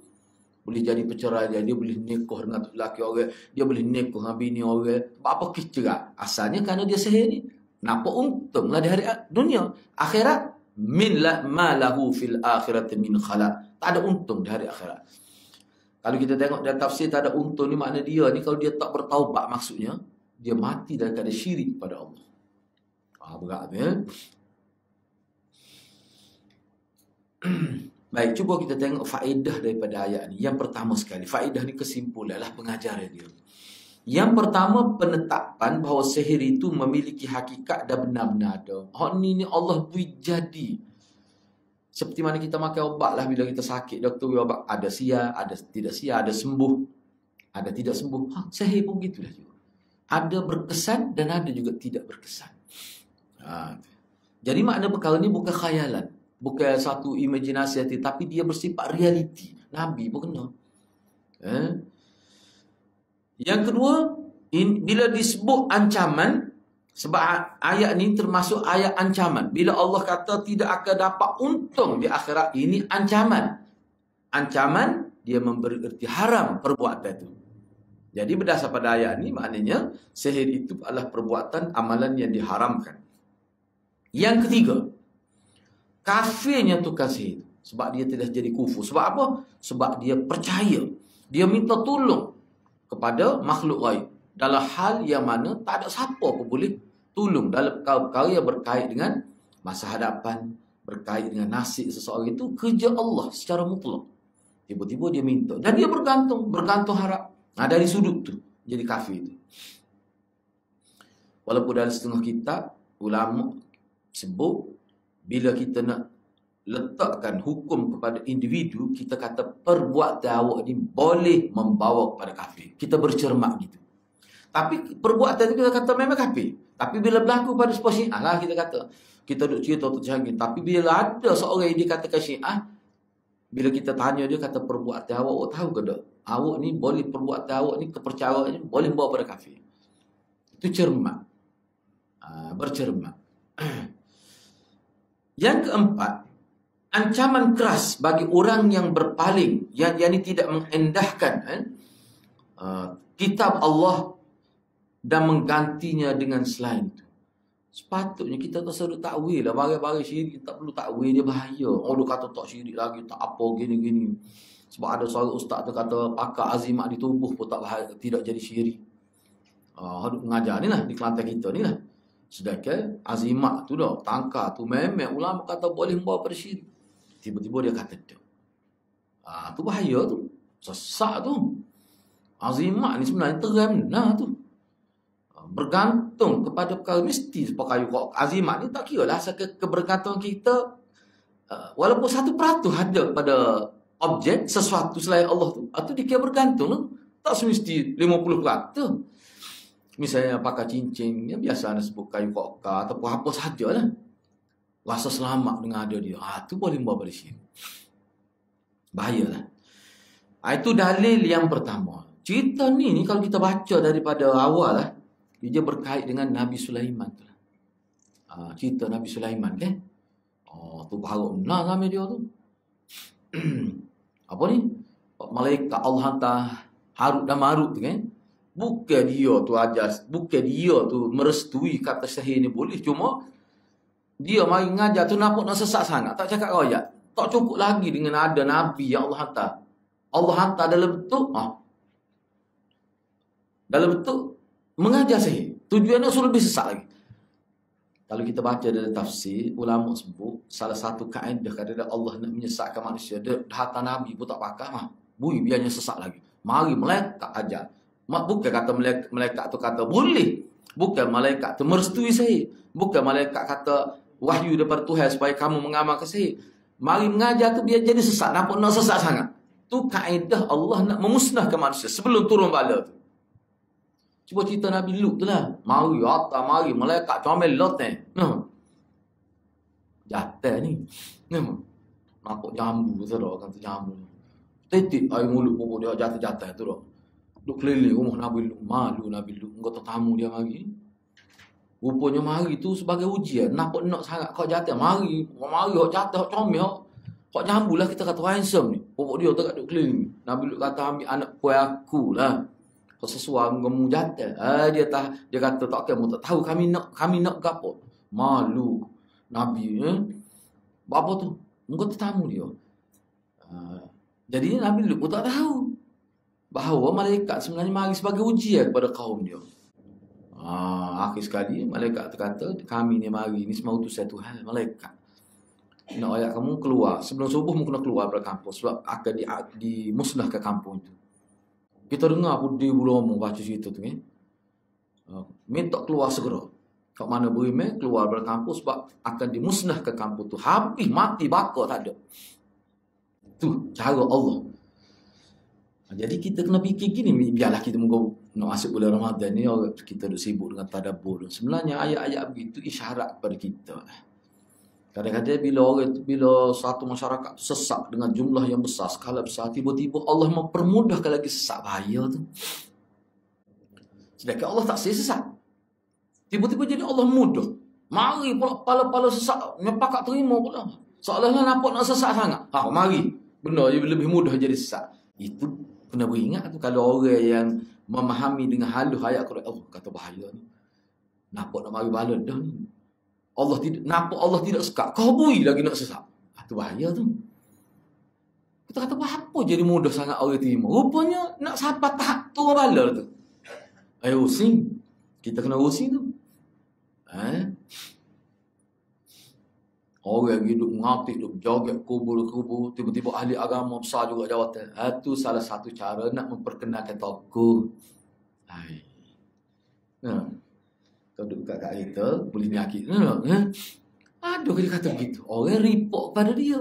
Boleh jadi perceraian, dia boleh nikah dengan lelaki orang, dia boleh nikah dengan bini orang. Apa kita? Asalnya kerana dia sihir ni. Nampak untunglah di hari dunia. Akhirat, min la ma lahu fil akhirati min khalaq. Tak ada untung di hari akhirat. Kalau kita tengok dalam tafsir tak ada untung ni, makna dia ni kalau dia tak bertaubat, maksudnya dia mati dalam keadaan syirik pada Allah. Berat ya. Baik, cuba kita tengok faedah daripada ayat ni. Yang pertama sekali, faedah ni kesimpulan lah pengajaran dia. Yang pertama, penetapan bahawa sihir itu memiliki hakikat dan benar-benar ada. Ni Allah beri jadi. Seperti mana kita makan obat lah bila kita sakit. Doktor beri obat, ada sia, ada tidak sia, ada sembuh, ada tidak sembuh. Sihir pun begitulah juga. Ada berkesan dan ada juga tidak berkesan. Jadi makna perkara ni bukan khayalan. Bukan satu imajinasi hati, tapi dia bersifat realiti. Nabi pun kena. Yang kedua, bila disebut ancaman, sebab ayat ni termasuk ayat ancaman. Bila Allah kata tidak akan dapat untung di akhirat, ini ancaman. Ancaman, dia memberi erti haram perbuatan itu. Jadi berdasar pada ayat ni, maknanya sihir itu adalah perbuatan amalan yang diharamkan. Yang ketiga, kafirnya tukang sihir. Sebab dia tidak jadi kufur. Sebab apa? Sebab dia percaya. Dia minta tolong kepada makhluk lain. Dalam hal yang mana tak ada siapa pun boleh tolong. Dalam perkara yang berkait dengan masa hadapan, berkait dengan nasib seseorang, itu kerja Allah secara mutlak. Tiba-tiba dia minta. Dan dia bergantung harap. Dari sudut tu jadi kafir itu. Walaupun dalam setengah kitab, ulama sebut, bila kita nak letakkan hukum kepada individu, kita kata perbuatan awak ni boleh membawa kepada kafir. Kita bercermat gitu. Tapi perbuatan itu kita kata memang kafir. Tapi bila berlaku pada sebuah syiah lah, kita kata, kita duk cerita untuk Syahgin. Tapi bila ada seorang yang dikatakan syiah, bila kita tanya dia, kata perbuatan awak tahu ke tak? Awak ni boleh, perbuatan awak ni, kepercayaannya boleh membawa pada kafir. Itu cermat. Bercermat. Yang keempat, ancaman keras bagi orang yang berpaling, yang ini tidak mengendahkan kitab Allah dan menggantinya dengan selain itu. Sepatutnya kita tak selalu takwil lah. Barang-barang syirik tak perlu takwil, dia bahaya. Orang kata tak syirik lagi, tak apa, gini-gini. Sebab ada seorang ustaz tu kata pakar azimat di tubuh pun tak bahaya, tidak jadi syirik. Mengajar ni lah, di Kelantan kita ni lah. Sedangkan azimat tu dah, tangkar tu memang ulama kata boleh membawa pada syirik. Tiba-tiba dia kata tu. Tu bahaya tu. Sesak tu. Azimat ni sebenarnya terang nah tu. Bergantung kepada perkara mesti pakai azimat ni, tak kira lah kebergantungan kita, walaupun 1% ada pada objek sesuatu selain Allah tu, atau dia kira bergantung tu. Tak semesti 50%. Misalnya pakai cincin, yang biasa anda sebut kayu kokka ataupun apa sahajalah. Rasa selamat dengan ada dia. Itu boleh bawa pada sini. Bahayalah. Itu dalil yang pertama. Cerita ni kalau kita baca daripada awal lah, dia berkait dengan Nabi Sulaiman. Cerita Nabi Sulaiman kan. Tu bahawa benar nama dia tu. Apa ni? Malaikat Allah hantar Harut dan Marut tu kan. Bukan dia tu ajar, bukan dia tu merestui kata sihir ni boleh. Cuma dia mari ngajar tu nampak nak sesak sangat. Tak cakap royak. Tak cukup lagi dengan ada Nabi yang Allah hantar. Allah hantar dalam bentuk mengajar sihir. Tujuannya suruh lebih sesak lagi. Kalau kita baca dalam tafsir, ulama sebut salah satu kaedah kadang Allah nak menyesatkan manusia. Dia hantar Nabi pun tak pakai mah. Bui biarnya sesak lagi. Mari malaikat ajar. Bukan kata malaikat tu kata boleh. Bukan malaikat tu merestui sihir. Bukan malaikat kata wahyu daripada Tuhan supaya kamu mengamalkan sihir. Mari mengajar tu biar jadi sesak. Nampak nak sesak sangat. Tu kaedah Allah nak memusnahkan manusia sebelum turun bala tu. Cuba cerita Nabi Lut tu lah. Mari malaikat comel lot ni. Jatuh ni. Nampak jambu tu dah. Kata jambu. Titik air mulut bubuk dia jatuh-jatuh tu dah. Duk keliling rumah Nabi Lut. Malu Nabi Lut. Engkau tetamu dia mari. Rupanya mari tu sebagai ujian. Nampak nak sangat kau jatuh. Mari kau jatuh, kau comel. Kau jambu lah kita kata handsome ni. Bubuk dia tu kat duk keliling. Nabi Lut kata ambil anak puan aku lah. Kau sesuai kamu jatuh. Dia kata tak kamu tak tahu kami nak gapo. Malu Nabi apa tu? Engkau tetamu dia. Jadi Nabi Lut pun tak tahu bahawa malaikat sebenarnya mari sebagai ujian kepada kaum dia. Akhir sekali malaikat kata kami ni mari ni semua utusan Tuhan malaikat. Nak ayat kamu keluar sebelum subuh mu kena keluar dari kampung sebab akan dimusnahkan kampung itu. Kita dengar pun dia belum baca cerita tu kan. Minta keluar segera. Kat mana berimeh keluar dari kampung sebab akan dimusnahkan kampung tu. Habis mati bakar tak ada. Tu cara Allah. Jadi kita kena fikir gini, biarlah kita nak masuk bulan Ramadan ni kita duk sibuk dengan tadabbur. Sebenarnya ayat-ayat begitu isyarat kepada kita. Kadang-kadang bila satu masyarakat sesak dengan jumlah yang besar, skala besar, tiba-tiba Allah mempermudahkan lagi sesak bahaya tu. Sedangkan Allah tak sesak. Tiba-tiba jadi Allah mudah. Mari pula pala-pala sesak, nyepak terima pula. Seolah-olah nampak nak sesak sangat. Mari. Benar, lebih mudah jadi sesak. Itu kena beringat tu kalau orang yang memahami dengan halus ayat Quran, kata bahaya ni. Nampak nak mari bala dah ni. Allah tidak sekat. Kau bui lagi nak sesak. Tu bahaya tu. Kita kata apa jadi mudah sangat orang terima. Rupanya nak sampai tahap tu bala tu. Ayo using. Kita kena using tu. Orang hidup ngapik, hidup joget kubur-kubur, tiba-tiba ahli agama besar juga jawatan. Itu salah satu cara nak memperkenalkan tokoh. Kau duduk kat kita, boleh nyakit. Aduh, dia kata begitu. Orang report pada dia.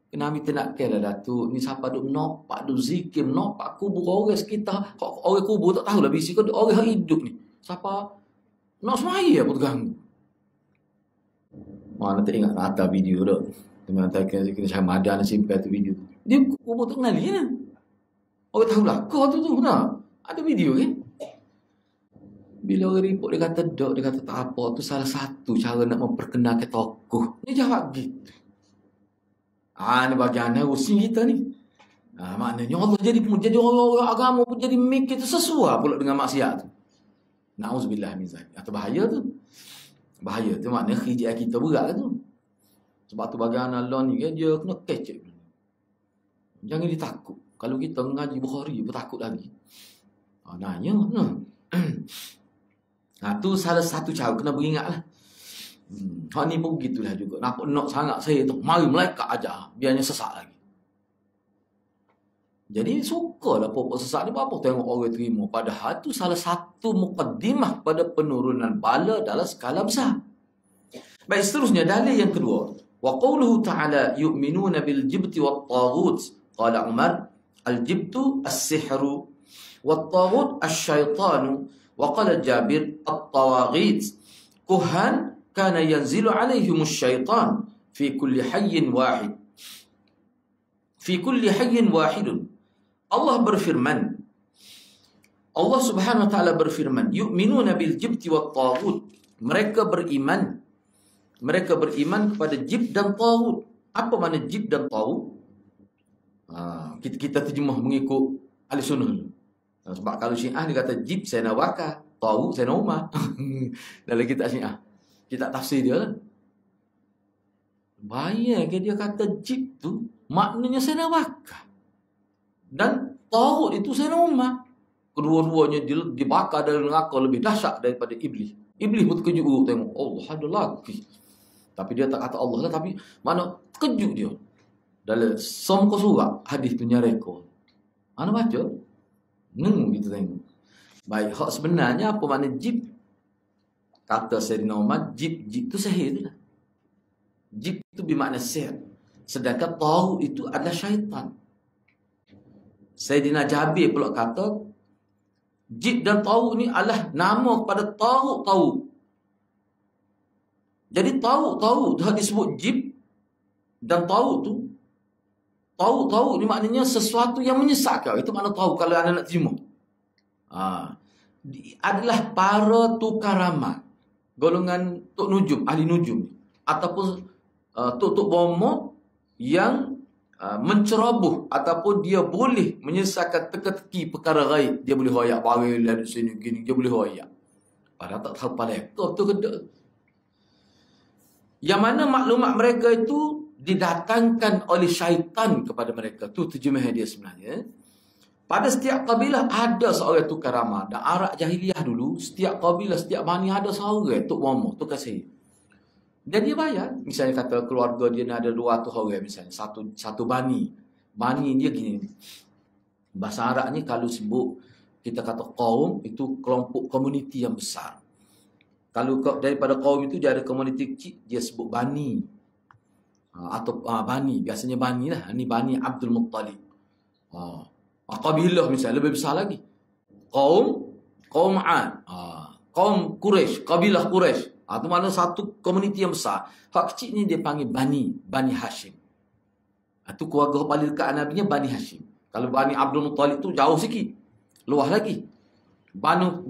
Kena ambil tenakkan lah Datuk. Ni siapa duduk menoppak, duduk zikir, menoppak kubur orang sekitar. Orang kubur tak tahulah bisi kau orang hidup ni. Siapa nak semaya pun terganggu. Mana tak ingat rata video tu. Teman tak kena saya madan simpan tu video tu. Dia kubur tak kenali kan. Orang tahu lah kau tu nah. Ada video kan. Bila orang report dia kata dok, dia kata tak apa, tu salah satu cara nak memperkenalkan tokoh. Dia jawab gitu. Ni bagian urusan kita ni. Maknanya Allah jadi orang agama pun jadi mikir tu sesuai pula dengan maksiat tu. Nauzubillah min zalik. Atau bahaya tu. Bahaya tu maknanya khijat kita berat tu. Sebab tu bagian Allah ni dia kena kecek. Jangan ditakut. Kalau kita mengaji Bukhari pun takut lagi. Nanya. Tu salah satu cara kena beringatlah. Hak ni pun begitulah juga. Nak sangat saya tu. Mari malaikat ajar. Biarnya sesak lagi. Jadi sukalah pokok sesak ni apa tengok orang terima. Padahal tu salah satu mukaddimah pada penurunan bala dalam skala besar. Baik, seterusnya dalil yang kedua. Wa qawluhu ta'ala yu'minuna bil jibti wat taghut. Qala Umar, al jibtu as-sihru wat taghut asy-syaitanu Wa qala Jabir at-tawaghit kuhan kana yanzilu alaihimus syaitan fi kulli hayyin wahid. Fi kulli hayyin wahidun. Allah berfirman, Allah Subhanahu wa taala berfirman, yu'minuna bil jibti wat taghut. Mereka beriman kepada jib dan taghut. Apa makna jib dan taghut? Kita terjemah mengikut ahli sunnah. Sebab kalau Syiah dia kata jib Sayyidina Bakar, taghut Sayyidina Umar. Dalam kitab Syiah, kita tafsir dia lah. Bayangkan dia kata jib tu maknanya Sayyidina Bakar dan taghut itu Sayyidina Umar. Kedua-duanya dibakar dan neraka lebih dahsyat daripada iblis. Iblis pun terkejut tengok, Allah ada lagi. Tapi dia tak kata Allah lah, tapi mana terkejut dia. Dalam semua surah hadis tu nyareka. Ana baca, kita tengok. Baik, hak sebenarnya apa makna jib? Kata Sayyidina Umar, jib tu sihir tu lah. Jib tu bermakna sihir. Sedangkan taghut itu adalah syaitan. Sayyidina Jabir pula kata, jib dan taghut ni adalah nama kepada taghut. Jadi taghut dah disebut jib dan taghut tu. Taghut ni maknanya sesuatu yang menyesatkan. Itu makna taghut kalau anda nak terima. Adalah para tukar ramal. Golongan Tok Nujum, ahli nujum. Ataupun Tok Bomo yang menceroboh ataupun dia boleh menyelesaikan teka-teki perkara gaib. Dia boleh hoyak baril di sini gini, dia boleh hoyak. Padahal tak tahu palekah tu kena. Yang mana maklumat mereka itu didatangkan oleh syaitan kepada mereka. Tu terjemah dia sebenarnya. Pada setiap kabilah ada seorang tukar ramal. Dan Arab jahiliah dulu, setiap kabilah, setiap bani ada seorang Tok Bomo, tukar sihir. Dan dia bayar. Misalnya kata keluarga dia ni ada 200 orang misalnya. Satu bani. Bani dia gini. Bahasa Arab ni kalau sebut, kita kata kaum, itu kelompok komuniti yang besar. Kalau daripada kaum itu dia ada komuniti kecil, dia sebut bani. Atau bani. Biasanya bani lah. Ini bani Abdul Muttalib. Kabilah misalnya, lebih besar lagi. Kaum Ad. Kaum Quraisy, kabilah Quraisy. Itu mana satu komuniti yang besar. Hak kecil ni dia panggil Bani Hashim. Itu keluarga paling dekat Nabi-nya Bani Hashim. Kalau Bani Abdul Muttalib tu jauh sikit. Luas lagi. Banu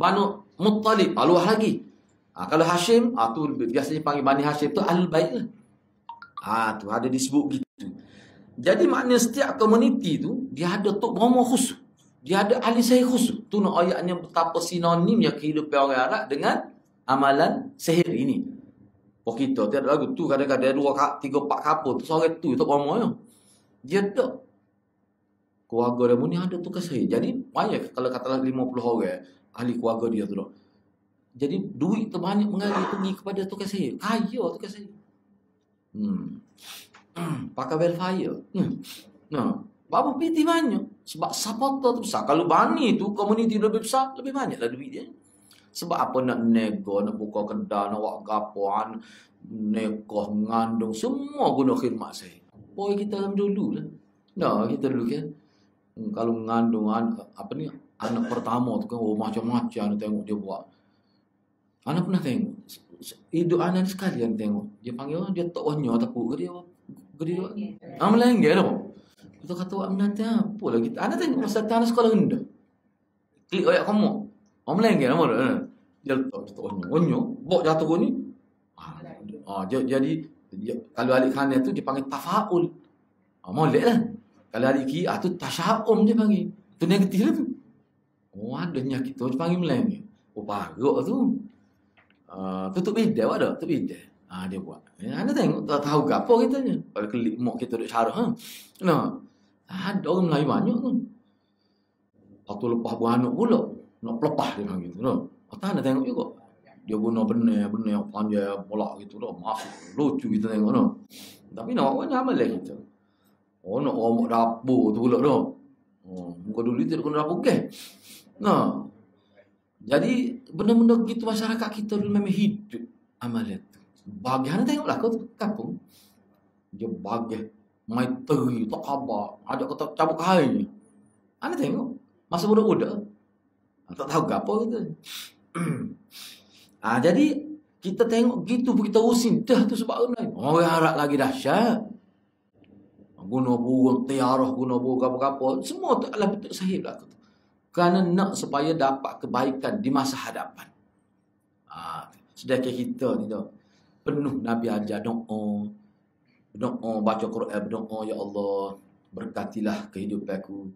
Muttalib, luas lagi. Kalau Hashim, tu biasanya panggil Bani Hashim tu Ahlul Bait lah. Tu ada disebut gitu. Jadi maknanya setiap komuniti tu, dia ada Tok Bomo khusus. Dia ada ahli sihir khusus. Tu nak ayatnya betapa sinonimnya kehidupan orang Arab dengan amalan sihir ini. Kita tiada lagu tu kadang-kadang 2, 3, 4 kapur tu seorang tu Tok Bomo ya. Dia tak. Keluarga dia pun ni ada tukar sihir. Jadi banyak kalau katalah 50 orang ahli keluarga dia tu dah. Jadi duit tu banyak mengalir pergi kepada tukar sihir. Kaya tukar sihir. Pakai welfare. Babu piti banyak. Sebab supporter tu besar. Kalau bani tu komuniti lebih besar, lebih banyaklah duit dia. Sebab apa nak nego, nak buka kedai, nak buat gapuan, nekoh, ngandung, semua guna khidmat saya. Boy kita dalam dulu lah. Kita dulu kan. Kalau ngandung anak pertama tu kan, macam-macam tengok dia buat. Anak pernah tengok. Hidup anak sekalian tengok. Dia panggil, dia tak wanya tapi dia melengger tau. Kita kata awak menanti apa lah kita. Anak tengok masa anak sekolah rendah. Klik ayat kamu. Orang melengger nama dia. Dia letak wanya. Bawa jatuh ni. Jadi kalau alik kanan tu dia panggil tafaul. Molek lah. Kalau alik kiri tu tasya'um dia panggil. Tu negatif lah tu. Ada nyakit tu dia panggil melengger. Paruk tu. Tutup bidai ada. Tutup bidai. Dia buat. Anda tengok tak tahu gapo kita ni. Kalau klik mak kita duk syarah. Ada orang Melayu banyak tu. Waktu lepas beranak pula. Nak pelepah dia panggil tu. Anda tengok juga. Dia guna benar yang panjang bolak gitu dah. Masuk lucu kita tengok tu. Tapi nak buat macam mana kita. Nak orang buat dapur tu pula tu. Muka dulu dia kena dapur ke. Jadi benda-benda gitu masyarakat kita dulu memang hidup amalan tu. Bagi anda tengoklah kau tu kampung. Dia bagi mai teri tak khabar. Ajak kata cabut kain. Anda tengok masa budak-budak. Tak tahu gapo kita. Jadi kita tengok gitu kita usin dah tu sebab lain. Orang Arab lagi dahsyat. Guna burung tiarah, guna burung apa-apa, semua tu adalah bentuk sahih berlaku tu. Kerana nak supaya dapat kebaikan di masa hadapan. Sedangkan kita ni dah penuh Nabi ajar doa, baca Quran, berdoa, ya Allah berkatilah kehidupan aku.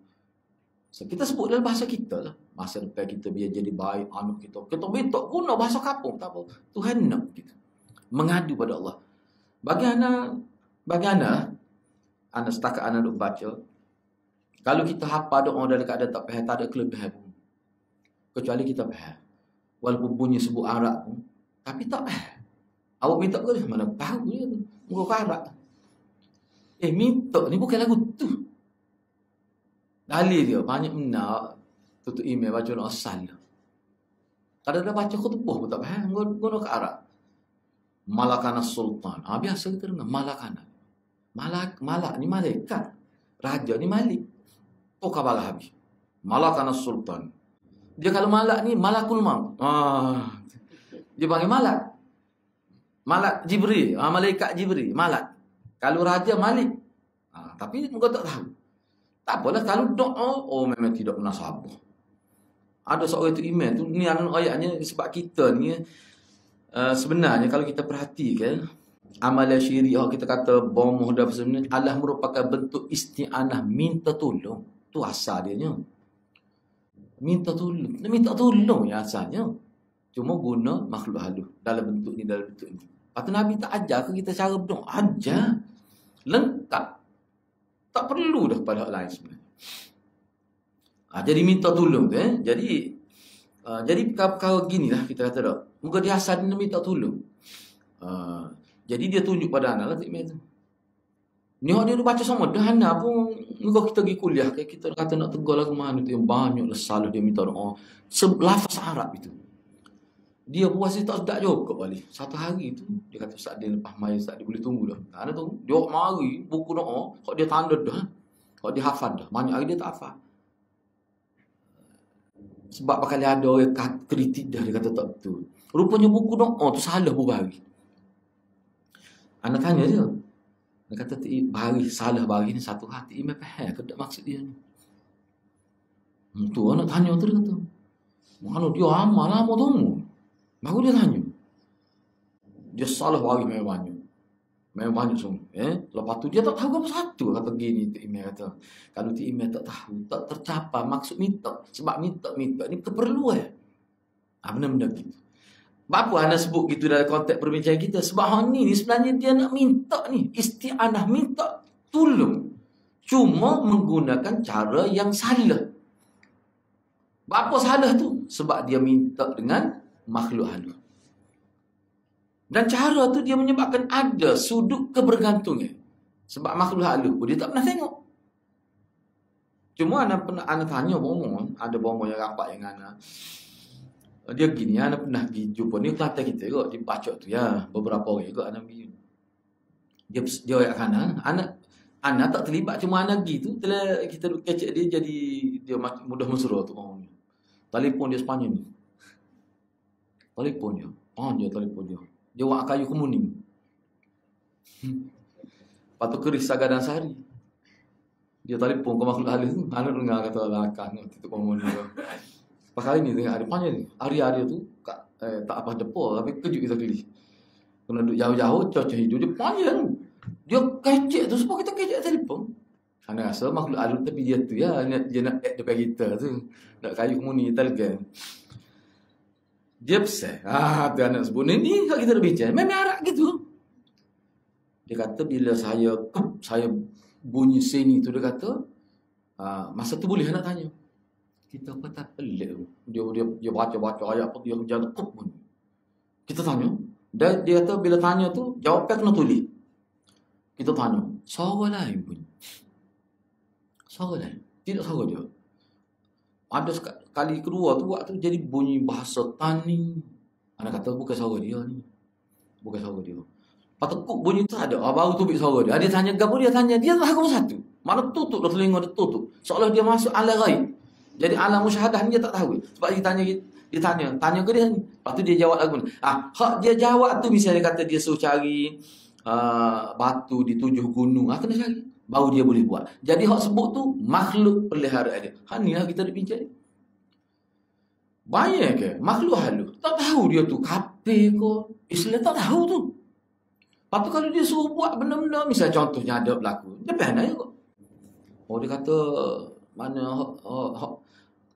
So, kita sebut dalam bahasa kita lah. Masa depan kita biar jadi baik, anak kita. Kita minta guna bahasa kampung, tak apa. Tuhan nak kita mengadu pada Allah. Bagaimana anak setakat anak duk baca. Kalau kita hafal doa dalam keadaan tak faham, tak ada kelebihan pun. Kecuali kita faham. Walaupun bunyi sebut Arab pun, tapi tak faham. Awak minta ke mana tahu je tu. Muka Arab. Minta ni bukan lagu tu. Dalil dia banyak benar. Tutup email baca doa asal. Kadang-kadang baca khutbah pun tak faham. Guna ke Arab. Malakana Sultan. Biasa kita dengar Malakana. Malak ni malaikat. Raja ni malik. Tu khabar habis. Malakana Sultan. Dia kalau malak ni malakul maut. Dia panggil malak. Malak Jibril. Malaikat Jibril. Malak. Kalau raja malik. Tapi muka tak tahu. Tak apalah kalau doa. Memang tidak munasabah. Ada seorang itu email tu. Ni ayatnya sebab kita ni. Sebenarnya kalau kita perhatikan. Amalan syariah kita kata bomoh dan sebenarnya adalah merupakan bentuk isti'anah minta tolong. Tu asal dia nya. Minta tolong ya asalnya. Cuma guna makhluk halus dalam bentuk ni, dalam bentuk ni. Lepas tu Nabi tak ajar ke kita cara berdoa? Ajar. Lengkap. Tak perlu dah pada hal lain sebenarnya. Jadi minta tolong tu jadi perkara gini lah kita kata tak. Muka dia asal dia minta tolong. Jadi dia tunjuk pada anak lah email tu. Ni dia baca sama. Dah anak pun muka kita pergi kuliah. Kita kata nak tegur lah ke mana tu. Yang banyak lah salah dia minta doa. Lafaz Arab itu. Dia puasa tak sedap juga balik. Satu hari tu dia kata Ustaz dia lepas main Ustaz dia boleh tunggu dah. Tak ada tunggu. Dia mari buku doa. Kok dia tanda dah. Kok dia hafal dah. Banyak hari dia tak hafal. Sebab bakal ada orang kritik dah dia kata tak betul. Rupanya buku doa tu salah beberapa hari. Anak tanya dia. Dia kata salah hari ni satu hati. Imam faham ke tak maksud dia ni. Tu anak tanya tu dia kata. Mana dia amal lama tu. Baru dia tanya. Dia salah hari memang banyak. Memang banyak semua. Lepas tu dia tak tahu apa satu. Kata gini tu email kata. Kalau tu email tak tahu. Tak tercapai maksud minta. Sebab minta ni keperluan. Benda-benda gitu. Apa anda sebut gitu dalam konteks perbincangan kita? Sebab hal ni sebenarnya dia nak minta ni. Isti'anah minta tolong. Cuma menggunakan cara yang salah. Apa salah tu? Sebab dia minta dengan makhluk halus. Dan cara tu dia menyebabkan ada sudut kebergantungan. Sebab makhluk halus pun dia tak pernah tengok. Cuma anda tanya bomo. Ada bomo yang rapat yang anda. Dia gini, anak pernah pergi jumpa ni Kelantan kita kot, dia baca tu ya, beberapa orang juga anak pergi. Dia ayat kanan, anak tak terlibat cuma anak pergi tu, kita kecek dia jadi dia mudah mesra tu orang ni. Telefon dia sepanjang ni. Telefon dia, telefon dia. Dia wak kayu kemuning. Patu keris saga dan sehari. Dia telefon ke makhluk halus tu, anak dengar kata lakah ni tu kemuning tu. Pasal ini tengok ada panjang ni. Hari-hari tu tak apa depa tapi kejut kita geli. Kena duduk jauh-jauh cuaca hidup dia panjang. Dia kecek tu sebab kita kecek telefon. Anda rasa makhluk halus tapi dia tu ya dia nak add depan kita tu. Nak kayu kemuni telegram. Dia besar. Tu anak sebut ni kalau kita dah bincang memang Arab gitu. Dia kata bila saya bunyi sini tu dia kata masa tu boleh nak tanya. Kita apa tak pelik. Dia baca ayat dia jaga kop pun. Kita tanya. Dia kata bila tanya tu jawabnya kena tulis. Kita tanya. Suara lain pun. Suara lain. Tidak suara dia. Ada kali kedua tu waktu jadi bunyi bahasa tani. Anak kata bukan suara dia ni. Bukan suara dia. Patekuk bunyi tu ada. Baru tu suara dia. Dia tanya gapo dia tanya. Dia tak satu. Mana tutup telinga dia tutup. Seolah dia masuk alam ghaib. Jadi alam musyahadah ni dia tak tahu. Sebab dia tanya Dia tanya ke dia ni. Lepas tu dia jawab lagu ni. Hak dia jawab tu misalnya kata dia suruh cari batu di 7 gunung. Kena cari. Baru dia boleh buat. Jadi hak sebut tu makhluk peliharaan dia. Ni lah kita nak bincang. Banyak ke? Makhluk halus. Tak tahu dia tu kafir ke. Islam tak tahu tu. Lepas tu kalau dia suruh buat benda-benda. Misalnya contohnya ada berlaku. Dia pandai kot. Dia kata mana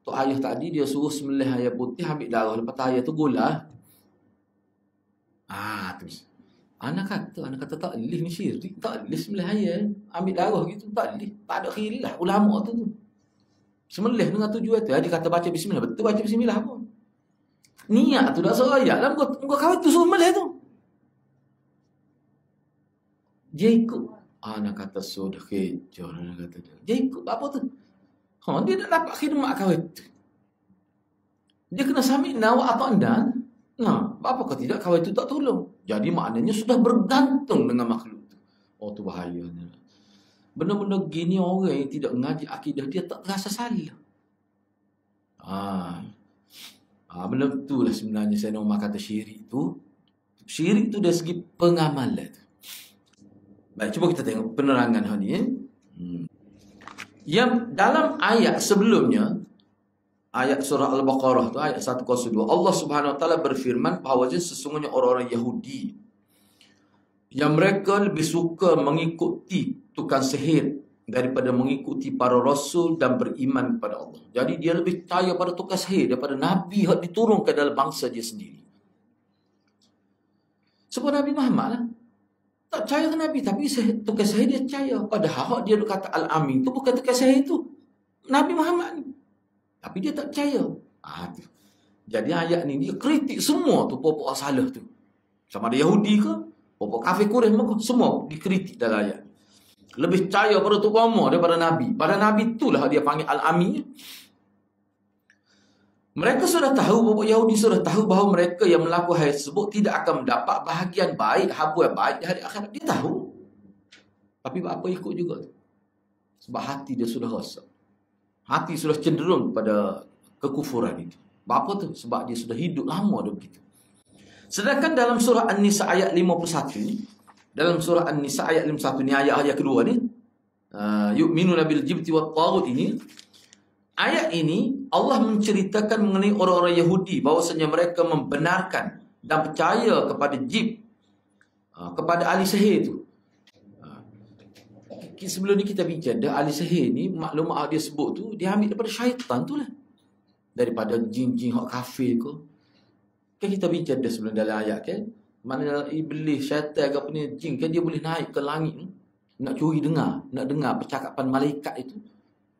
tok ayah tadi dia suruh sembelih ayam putih ambil darah. Lepas tu ayam tu golah. Tu. Anak kata tak boleh ni syirik. Tak boleh sembelih ayam. Ambil darah gitu. Tak boleh. Tak ada khilaf ulama tu. Sembelih dengan tujuan tu. Dia kata baca bismillah. Betul baca bismillah pun. Niat tu dah serayat lah. Muka kawin tu suruh sembelih tu. Dia ikut. Anak kata sudah kecoh. Anak kata dia ikut apa tu? Dia nak dapat khidmat kawin tu. Dia kena samit nawak atau anda. Apa kau tidak kawin tu tak tolong. Jadi maknanya sudah bergantung dengan makhluk tu. Tu bahayanya. Benda-benda gini orang yang tidak mengaji akidah dia tak terasa salah. Benda tu lah sebenarnya saya nak kata syirik tu. Syirik tu dari segi pengamalan tu. Baik, cuba kita tengok penerangan hal ni. Yang dalam ayat sebelumnya, ayat surah Al-Baqarah tu, ayat 102, Allah Subhanahu Wa Taala berfirman bahawa sesungguhnya orang-orang Yahudi yang mereka lebih suka mengikuti tukang sihir daripada mengikuti para rasul dan beriman kepada Allah. Jadi dia lebih percaya pada tukang sihir daripada Nabi yang diturunkan dalam bangsa dia sendiri. Sebab Nabi Muhammad lah. Tak percaya ke Nabi, tapi tukang sihir dia percaya. Padahal dia kata Al-Amin tu bukan tukang sihir tu. Nabi Muhammad ni. Tapi dia tak percaya. Jadi ayat ni dia kritik semua tu pokok salah tu. Sama ada Yahudi ke, pokok kafir Quraisy ke, semua dikritik dalam ayat. Lebih percaya pada tu agama daripada Nabi. Pada Nabi itulah dia panggil Al-Amin. Mereka sudah tahu, pokok Yahudi sudah tahu bahawa mereka yang melakukan hal tersebut tidak akan mendapat bahagian baik, habuan baik di hari akhirat. Dia tahu. Tapi apa ikut juga tu. Sebab hati dia sudah rosak. Hati sudah cenderung pada kekufuran itu. Apa tu? Sebab dia sudah hidup lama dah begitu. Sedangkan dalam surah An-Nisa ayat 51 ni, dalam surah An-Nisa ayat 51 ni, ayat kedua ni, yu'minuna bil jibti wat taghut ini, ayat ini Allah menceritakan mengenai orang-orang Yahudi bahawasanya mereka membenarkan dan percaya kepada jib, kepada ahli sihir tu. Sebelum ni kita bincang dah, ahli sihir ni maklumat dia sebut tu dia ambil daripada syaitan tu lah, daripada jin-jin hak kafir ke. Kan kita bincang dah sebelum dalam ayat kan, mana iblis, syaitan ke apa ni, jin kan dia boleh naik ke langit ni, nak curi dengar, nak dengar percakapan malaikat itu.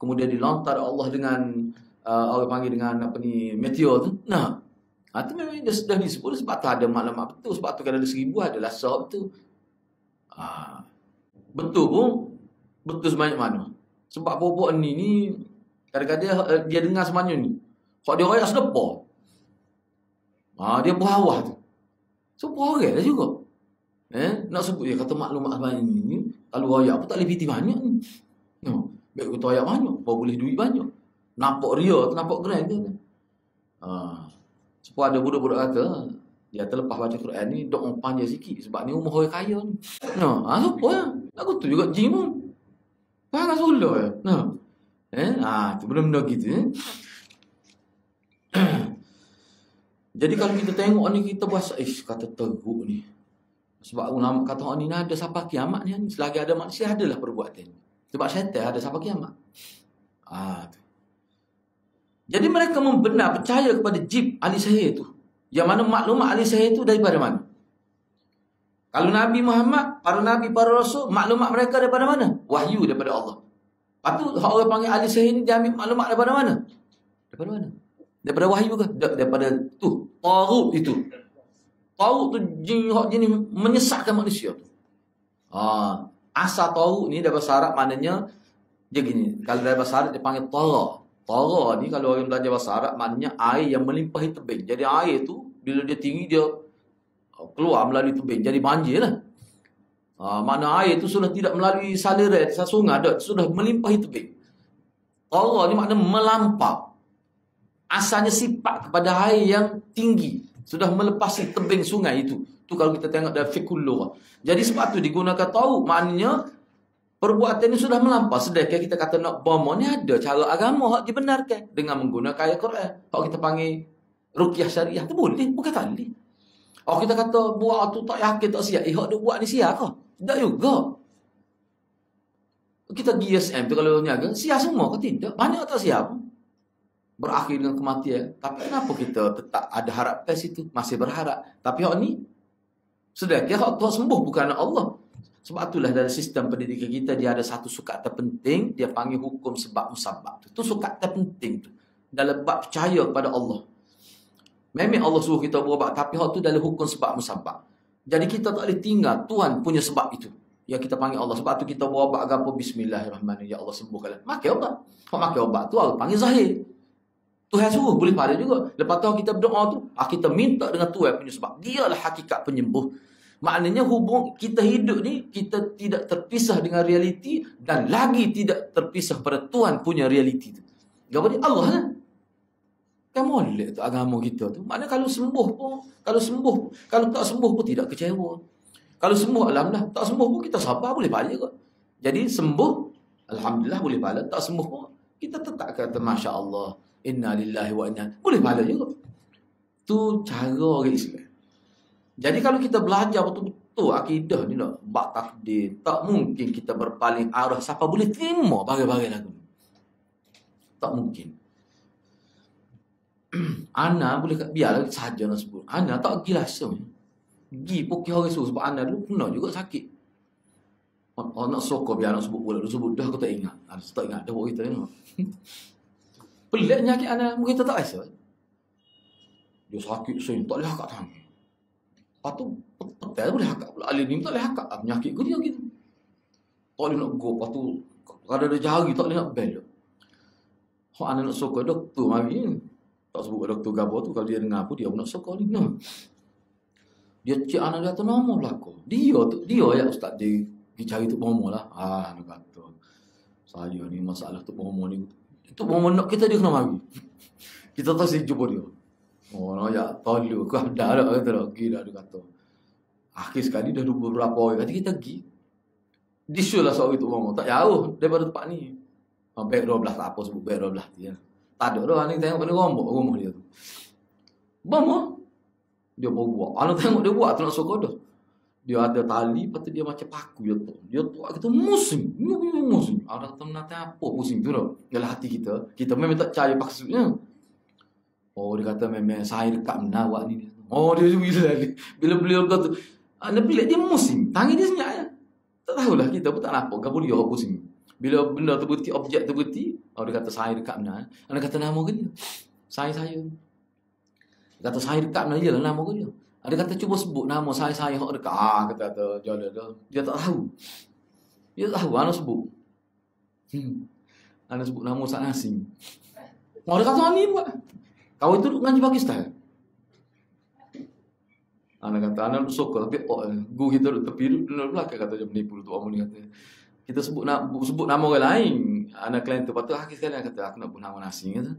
Kemudian dilontar Allah dengan orang panggil dengan apa ni, meteor tu. Itu memang dia sudah disebut sebab tu ada maklumat betul. Sebab tu kan ada 1000 adalah sahab tu. Betul pun, betul sebanyak mana. Sebab pokok ni kadang-kadang dia dengar semuanya ni. Kalau dia royak sedepah. Dia berhawah tu. So orang lah juga. Nak sebut dia kata maklumat sebanyak ni. Kalau royak pun tak boleh piti banyak ni. Baik kita royak banyak, baru boleh duit banyak. Nampak ria tu, nampak grand tu. Sebab ada budak-budak kata, dia terlepas baca Quran ni, dok orang panjang sikit. Sebab ni umur orang kaya ni. Apa ya? Aku tu juga jim pun. Faham sulah ya? Tu benda-benda gitu. Jadi kalau kita tengok ni, kita bahasa, kata teruk ni. Sebab ulama kata ni ada sampai kiamat ni. Selagi ada manusia, adalah perbuatan. Sebab syaitan ada sampai kiamat. Jadi mereka membenar, percaya kepada jib ahli sihir tu. Yang mana maklumat ahli sihir tu daripada mana? Kalau Nabi Muhammad, para Nabi, para Rasul, maklumat mereka daripada mana? Wahyu daripada Allah. Lepas tu orang panggil ahli sihir ni, dia ambil maklumat daripada mana? Daripada mana? Daripada wahyu ke? Daripada tu, taghut itu. Taghut tu jin ni menyesatkan manusia tu. Asal taghut ni dalam bahasa Arab maknanya dia gini. Kalau dalam bahasa Arab dia panggil tara. Tara ni kalau orang belajar bahasa Arab maknanya air yang melimpahi tebing. Jadi air tu bila dia tinggi dia keluar melalui tebing, jadi banjir lah. Mana air tu sudah tidak melalui saluran sungai dah, sudah melimpahi tebing. Tara ni maknanya melampau. asalnya sifat kepada air yang tinggi, sudah melepasi tebing sungai itu. Tu kalau kita tengok dalam fiqhul lughah. Jadi sebab tu digunakan tahu, maknanya perbuatan ini sudah melampau. Sedangkan kita kata nak bomo ni ada cara agama hak dibenarkan dengan menggunakan ayat Quran. Hak kita panggil ruqyah syariah tu boleh, bukan tak boleh. Oh kita kata buat tu tak yakin tak siap. Hak dia buat ni siap ke? Tak juga. Kita pergi SM tu kalau niaga, siap semua ke tidak? Banyak tak siap. Berakhir dengan kematian. Tapi kenapa kita tetap ada harapan situ? Masih berharap. Tapi hak ni, sedangkan hak tu sembuh bukan Allah. Sebab itulah dalam sistem pendidikan kita, dia ada satu sukat terpenting, dia panggil hukum sebab musabab. Itu sukat terpenting tu. Dalam bab percaya kepada Allah. Memang Allah suruh kita berubat, tapi hak tu dalam hukum sebab musabab. Jadi kita tak boleh tinggal Tuhan punya sebab itu. Yang kita panggil Allah. Sebab tu kita berubat agama bismillahirrahmanirrahim. Ya Allah sembuhkanlah. Makan obat. Hak makan obat tu Allah panggil zahir. Tuhan suruh boleh pada juga. Lepas tu kita berdoa tu, kita minta dengan Tuhan punya sebab. Dialah hakikat penyembuh. Maknanya hubung kita hidup ni, kita tidak terpisah dengan realiti dan lagi tidak terpisah pada Tuhan punya realiti tu. Apa dia? Allah lah. Kan molek tu agama kita tu. Maknanya kalau sembuh pun, kalau tak sembuh pun tidak kecewa. Kalau sembuh alhamdulillah, tak sembuh pun kita sabar boleh pahala kot. Jadi sembuh alhamdulillah boleh pahala, tak sembuh pun kita tetap kata masya-Allah, inna lillahi wa inna boleh pahala juga. Tu cara orang Islam. Jadi kalau kita belajar betul-betul akidah ni nak bab takdir, tak mungkin kita berpaling arah siapa boleh terima bagai-bagai lagu. Tak mungkin. Ana boleh biarlah saja nak sebut. Ana tak gila sebenarnya. Gi pokok orang suruh sebab Ana dulu pernah juga sakit. Nak sokor biar nak sebut pula. Dia sebut dah aku tak ingat. Ana tak ingat dah buat kita ni. Pelik nyakit Ana, mungkin kita tak rasa. Dia sakit sen, tak boleh hakak tangan. Lepas tu petai boleh hakak pula. Alim ni tak boleh hakak. Penyakit ke dia gitu. Tak boleh nak go. Lepas tu kalau ada jari tak boleh nak bel. Kalau Ana nak sokor doktor mari ni. Tak sebut doktor Gabo tu kalau dia dengar apa dia pun nak sokor ni. Dia cik anak dia tu nama belakang. Dia ya ustaz dia pergi cari tu bomo lah. Dia kata saya ni masalah tu bomo ni. Itu bomo nak kita dia kena mari. Kita tak sih jumpa dia. Nak ya tolu kau dah lah kata dah gila dia kata. Akhir sekali dah beberapa orang kata kita pergi. Disulah soal itu bomo tak jauh daripada tempat ni. Baik 12 tak apa sebut baik 12 dia. Tak ada dah ni tengok pada rumah dia tu. Bomo dia buat. Anak tengok dia buat tu nak sokor dah. Dia ada tali, lepas tu dia macam paku dia tu. Dia tu kita musim. Musim. Ada kata menata apa musim tu dah. Dalam hati kita. Kita memang tak percaya maksudnya. Oh dia kata memang saya dekat menawak ni. Oh dia bila beliau kata anak pilih dia musim. Tangan dia senyap ya. Tak tahulah kita pun tak nampak. Gak boleh orang pusing. Bila benda terbukti, objek terbukti. Oh dia kata saya dekat menawak. Anak kata nama ke dia? Saya. Kata saya dekat mana je lah nama dia. Ada kata cuba sebut nama saya hok dekat. Kata jalan dah. Dia tak tahu. Dia tak tahu anak sebut. Anak sebut nama Ustaz Nasim. Mau dia kata ni buat. Kau itu ngaji Pakistan. Anak kata anak sokor tapi guru kita duduk tepi duduk belakang kata dia menipu tu orang ni kata. Kita sebut nama orang lain. Anak klien tu patut akhir sekali kata aku nak buat nama Nasim kata.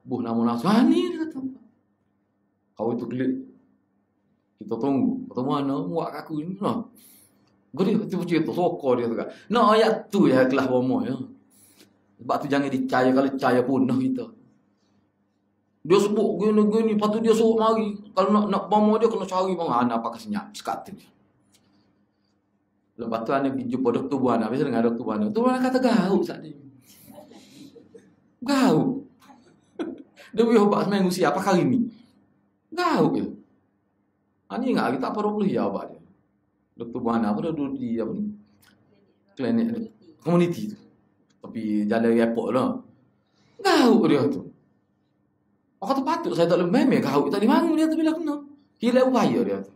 Buh nama Nasim. Ni dia kata. Kau itu klik. Kita tunggu. Kata mana buat aku ni. Nah. Gede tu cerita sokor dia tu kan. Nah ayat tu ya kelas bomo ya. Sebab tu jangan dicaya kalau caya punah kita. Dia sebut gini lepas tu dia suruh mari. Kalau nak bomo dia kena cari bang ana pakai senyap sekat dia. Lepas tu ana pergi jumpa doktor Buana. Biasa dengan doktor Buana. Tu mana kata gauk sat ni. Gauk. Dia bagi ubat seminggu siap apa hari ni. Gauk je. Ani ingat kita apa boleh ya abang dia. Doktor Buana apa dah duduk di apa ni? Klinik community tu. Tapi jalan airport lah. Gauk dia tu. Orang kata patut saya tak boleh memang gauk tak dimangu dia tu bila kena. Hilang upaya dia tu.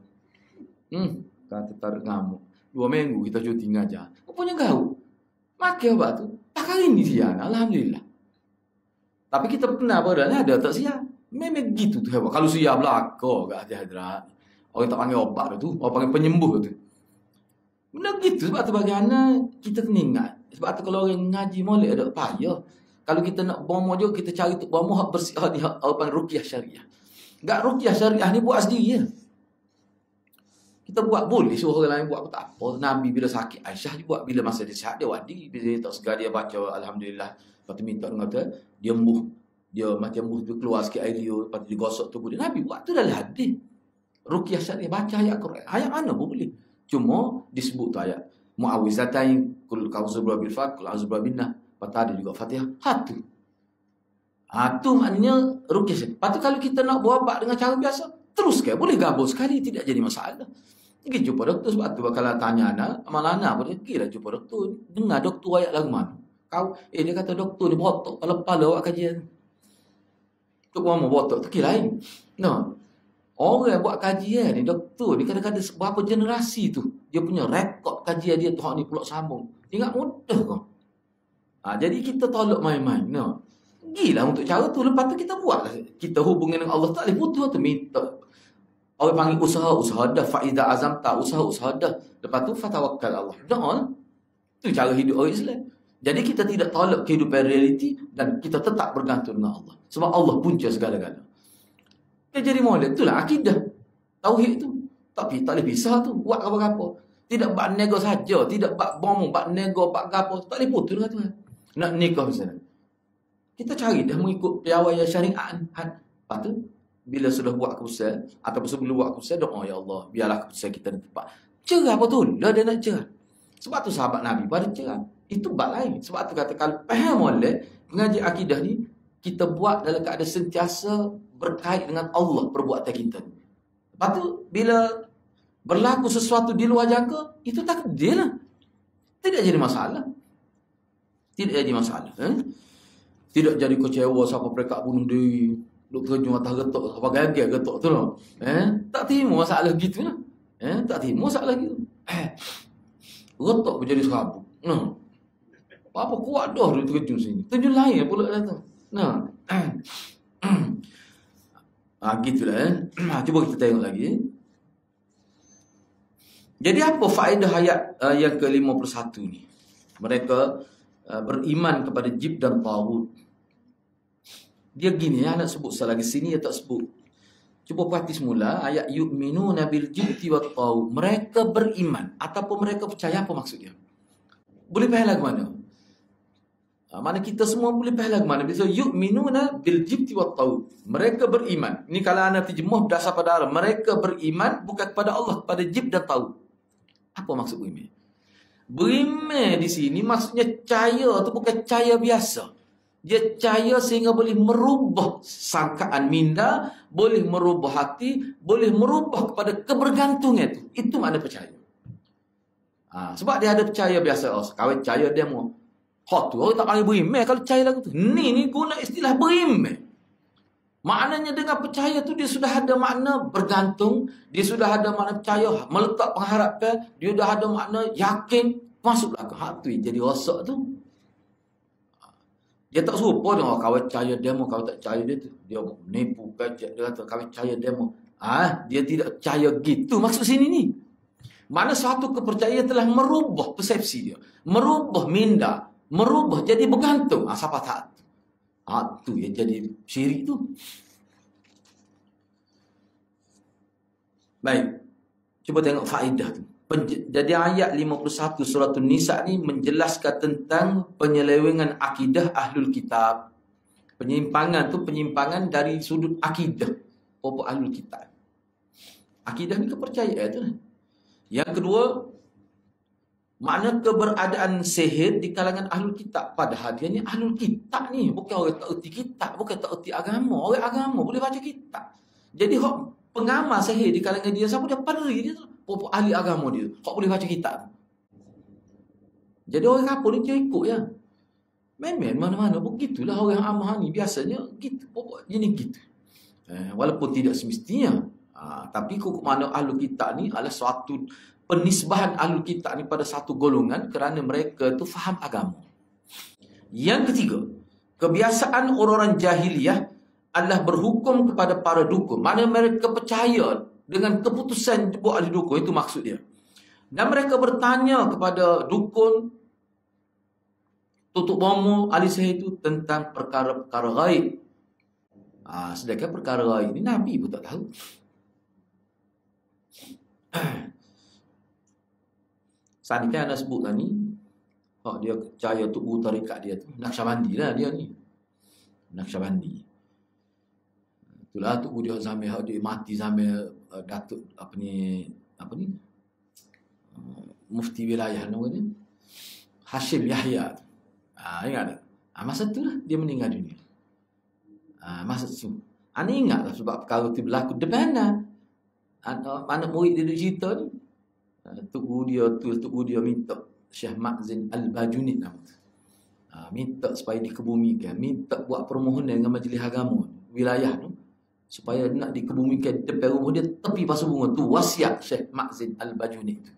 Kata tarik ngamuk. 2 minggu kita cuti ngajar. Rupanya gauk. Makai abang tu. Tak kali ni siang. Alhamdulillah. Tapi kita pernah pada ada tak siap. Memang gitu tu hebat. Kalau siap belakang kat hati hadrat. Orang tak panggil obat tu. Orang panggil penyembuh tu. Benda gitu. Sebab tu bagaimana kita kena ingat. Sebab tu kalau orang ngaji molek ada payah. Kalau kita nak bomoh juga, kita cari tu bomoh hak bersih, hak panggil ruqyah syariah. Enggak, ruqyah syariah ni buat sendiri je. Kita buat boleh, suruh orang lain buat pun tak apa. Nabi bila sakit, Aisyah dia buat. Bila masa dia sihat, dia wadi. Bila dia tak segar, dia baca Alhamdulillah. Lepas tu minta dengan kata, dia embuh. Dia macam embuh tu keluar sikit air dia. Lepas tu dia gosok tubuh dia. Nabi buat tu dalam hadis. Ruqyah syariah, baca ayat Quran. Ayat mana pun boleh. Cuma disebut tu ayat. Mu'awizatain, kul ka'uzubillah bil falaq, kul a'uzubillah bin nas. Lepas tu ada juga Fatihah. Hatu. Tu maknanya ruqyah syariah. Lepas tu kalau kita nak berubat dengan cara biasa, teruskan. Boleh gabung sekali, tidak jadi masalah. Pergi jumpa doktor. Sebab tu kalau tanya anak, malah anak pun dia pergilah jumpa doktor. Dengar doktor ayat lagu mana. Dia kata doktor ni botok kepala awak kajian. Tu orang mau botok tu kira lain. No. Orang buat kajian ni, doktor ni kadang-kadang berapa generasi tu. Dia punya rekod kajian dia tu ni pulak sambung. Dia tak mudah kau. Jadi kita tolak main-main. No. Gila untuk cara tu. Lepas tu kita buat lah. Kita hubungan dengan Allah tak boleh putus tu. Minta. Orang panggil usaha dah. Fa'idah azam tak usaha dah. Lepas tu fatawakkal Allah. Dah. Itu cara hidup orang Islam. Jadi kita tidak tolak kehidupan realiti dan kita tetap bergantung dengan Allah. Sebab Allah punca segala-gala. Dia jadi molek. Itulah akidah. Tauhid tu. Tapi tak boleh pisah tu. Buat apa-apa. Tidak buat nego saja. Tidak buat bom, buat nego, buat apa. Tak boleh putus dengan Tuhan. Nak nikah misalnya. Kita cari dah mengikut piawaian syariat. Lepas tu, bila sudah buat keputusan, ataupun sebelum buat keputusan, doa, ya Allah, biarlah keputusan kita ni tepat. Cerah betul. Dia nak cerah. Sebab tu sahabat Nabi pada cerah. Itu bab lain. Sebab tu kata, kalau faham oleh mengaji akidah ni, kita buat dalam keadaan sentiasa berkait dengan Allah perbuatan kita. Lepas tu, bila berlaku sesuatu di luar jangka, itu takdir lah. Tidak jadi masalah. Tidak jadi masalah. Tidak jadi kecewa siapa mereka bunuh diri. Duk terjun atas getok. Apa gagal getok tu lah. Tak terima masalah gitu lah. Tak terima masalah gitu. Getok pun jadi serabut. Apa kuat dah dia terjun sini. Terjun lain pula datang. Gitulah. Cuba kita tengok lagi. Jadi apa faedah ayat yang ke-51 ni? Mereka beriman kepada jib dan taghut. Dia gini, nak sebut selagi sini dia tak sebut. Cuba perhati semula ayat yu'minuna bil jibti wat taghut. Mereka beriman ataupun mereka percaya, apa maksudnya? Boleh faham lagu mana? Mana kita semua boleh faham lagu mana? Bila yu'minuna bil jibti wat taghut. Mereka beriman. Ini kalau anda terjemah berdasar pada Arab. Mereka beriman bukan kepada Allah, kepada jib dan taghut. Apa maksud beriman? Beriman di sini maksudnya percaya tu bukan percaya biasa. Dia percaya sehingga boleh merubah sangkaan minda, boleh merubah hati, boleh merubah kepada kebergantungan itu. Itu makna percaya. Sebab dia ada percaya biasa. Kawin percaya demo. Hak tu orang tak panggil beriman kalau percaya lagu tu. Ni guna istilah beriman. Maknanya dengan percaya tu dia sudah ada makna bergantung, dia sudah ada makna percaya, meletak pengharapan, dia sudah ada makna yakin, masuklah ke hak tu jadi rosak tu. Dia tak serupa dengan kawan percaya demo, kawan tak percaya dia tu. Dia menipu, dia kata kawan percaya demo. Dia tidak percaya gitu maksud sini ni. Mana suatu kepercayaan telah merubah persepsi dia, merubah minda, merubah jadi bergantung. Siapa tak? Tu yang jadi syirik tu. Baik. Cuba tengok faedah tu. Jadi ayat 51 surah An-Nisa ni menjelaskan tentang penyelewengan akidah ahlul kitab. Penyimpangan tu penyimpangan dari sudut akidah pokok ahlul kitab. Akidah ni kepercayaan tu. Yang kedua, makna keberadaan sihir di kalangan ahlul kitab. Padahal dia ni ahlul kitab ni. Bukan orang tak erti kitab. Bukan tak erti agama. Orang agama boleh baca kitab. Jadi pengamal sihir di kalangan dia, siapa dia? Padri dia tu. Ahli agama dia. Kau boleh baca kitab. Jadi orang kapur ni dia ikut ya. Memang mana-mana. Begitulah orang amah ni. Biasanya gitu. Pokok jenis gitu. Walaupun tidak semestinya. Tapi kok mana ahlul kitab ni adalah suatu penisbahan ahlul kitab ni pada satu golongan kerana mereka tu faham agama. Yang ketiga, kebiasaan orang-orang jahiliyah adalah berhukum kepada para dukun. Mana mereka percaya dengan keputusan buat ahli dukun, itu maksud dia. Dan mereka bertanya kepada dukun tutup bomo ahli sihir itu tentang perkara-perkara gaib. Sedangkan perkara gaib ini Nabi pun tak tahu. Saat ni kan anda sebut tadi, dia percaya tubuh tarikat dia tu Naqsyabandi lah dia ni. Naqsyabandi. Itulah tubuh dia sampai dia mati sampai Datuk apa ni mufti wilayah nama dia Hashim Yahya. Ingat tak? Masa tu lah dia meninggal dunia. Masa tu. Anda ingat lah sebab perkara tu berlaku depan anak murid dia cerita ni. Tubuh dia minta Syekh Ma'zin Al-Bajuni nama tu. Minta supaya dikebumikan, minta buat permohonan dengan majlis agama wilayah tu supaya nak dikebumikan depan rumah dia tepi pasal bunga tu, wasiat Syekh Ma'zin Al-Bajuni tu.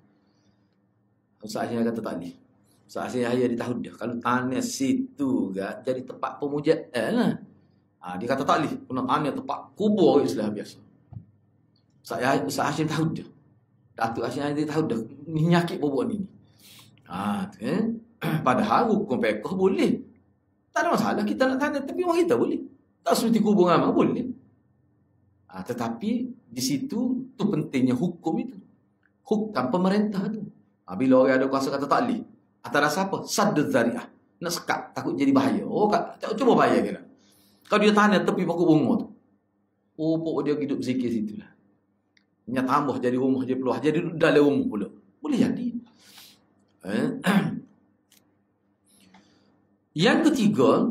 Ustaz Yahya kata tak boleh. Ustaz Yahya dia tahu dia kalau tanah situ jadi tempat pemujaan lah. Dia kata tak boleh, kena tanah tempat kubur Islam biasa. Ustaz Hashim tahu dia. Datuk Hashim dia tahu dia ni nyakit bobok ni. Padahal hukum fiqh boleh. Tak ada masalah kita nak tanah tapi orang kita boleh. Tak semesti kubur amal boleh. Tetapi di situ tu pentingnya hukum itu. Hukum pemerintah tu. Bila orang ada kuasa kata tak boleh. Atas rasa apa? Sadduz zari'ah. Nak sekat, takut jadi bahaya. Cuba bahaya kira. Kalau dia tanah tepi pokok bunga tu. Pokok dia hidup zikir situ lah. Nya tambah jadi rumah dia peluah. Jadi dalam rumah pula. Boleh jadi. Yang ketiga,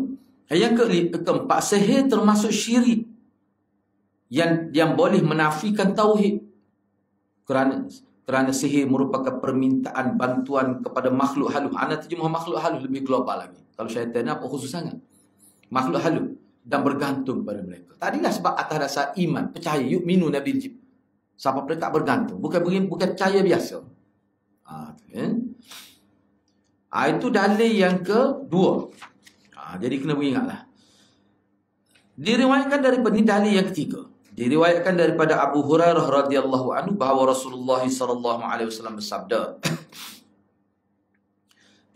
yang keempat, sihir termasuk syirik yang boleh menafikan tauhid. Kerana sihir merupakan permintaan bantuan kepada makhluk halus. Anda terjemah makhluk halus lebih global lagi. Kalau syaitan apa khusus sangat. Makhluk halus dan bergantung pada mereka. Tadilah sebab atas dasar iman, percaya, yu'minu nabil jib. Siapa mereka bergantung, bukan percaya biasa. Itu dalil yang kedua. Jadi kena beringatlah. Diriwayatkan daripada ini dalil yang ketiga. Diriwayatkan daripada Abu Hurairah radhiyallahu anhu bahawa Rasulullah sallallahu alaihi wasallam bersabda,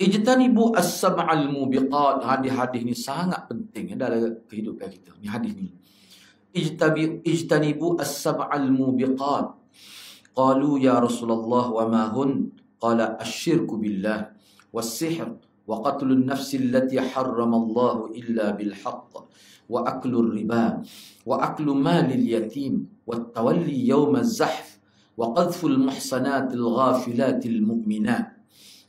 "Ijtanibu as-sab'al mubiqat." Hadis ni sangat penting dalam kehidupan kita. Ni hadis ni. Ijtanibu as-sab'al mubiqat. Qalu ya Rasulullah wa ma hun? Qala asy-syirku billah was-sihr wa qatlun nafsi allati harrama Allah illa bil haqq wa aklur riba wa aklu malil yatim wa tawalli yawm az-zahf wa qadhful muhsanatil ghafilatil mu'minat.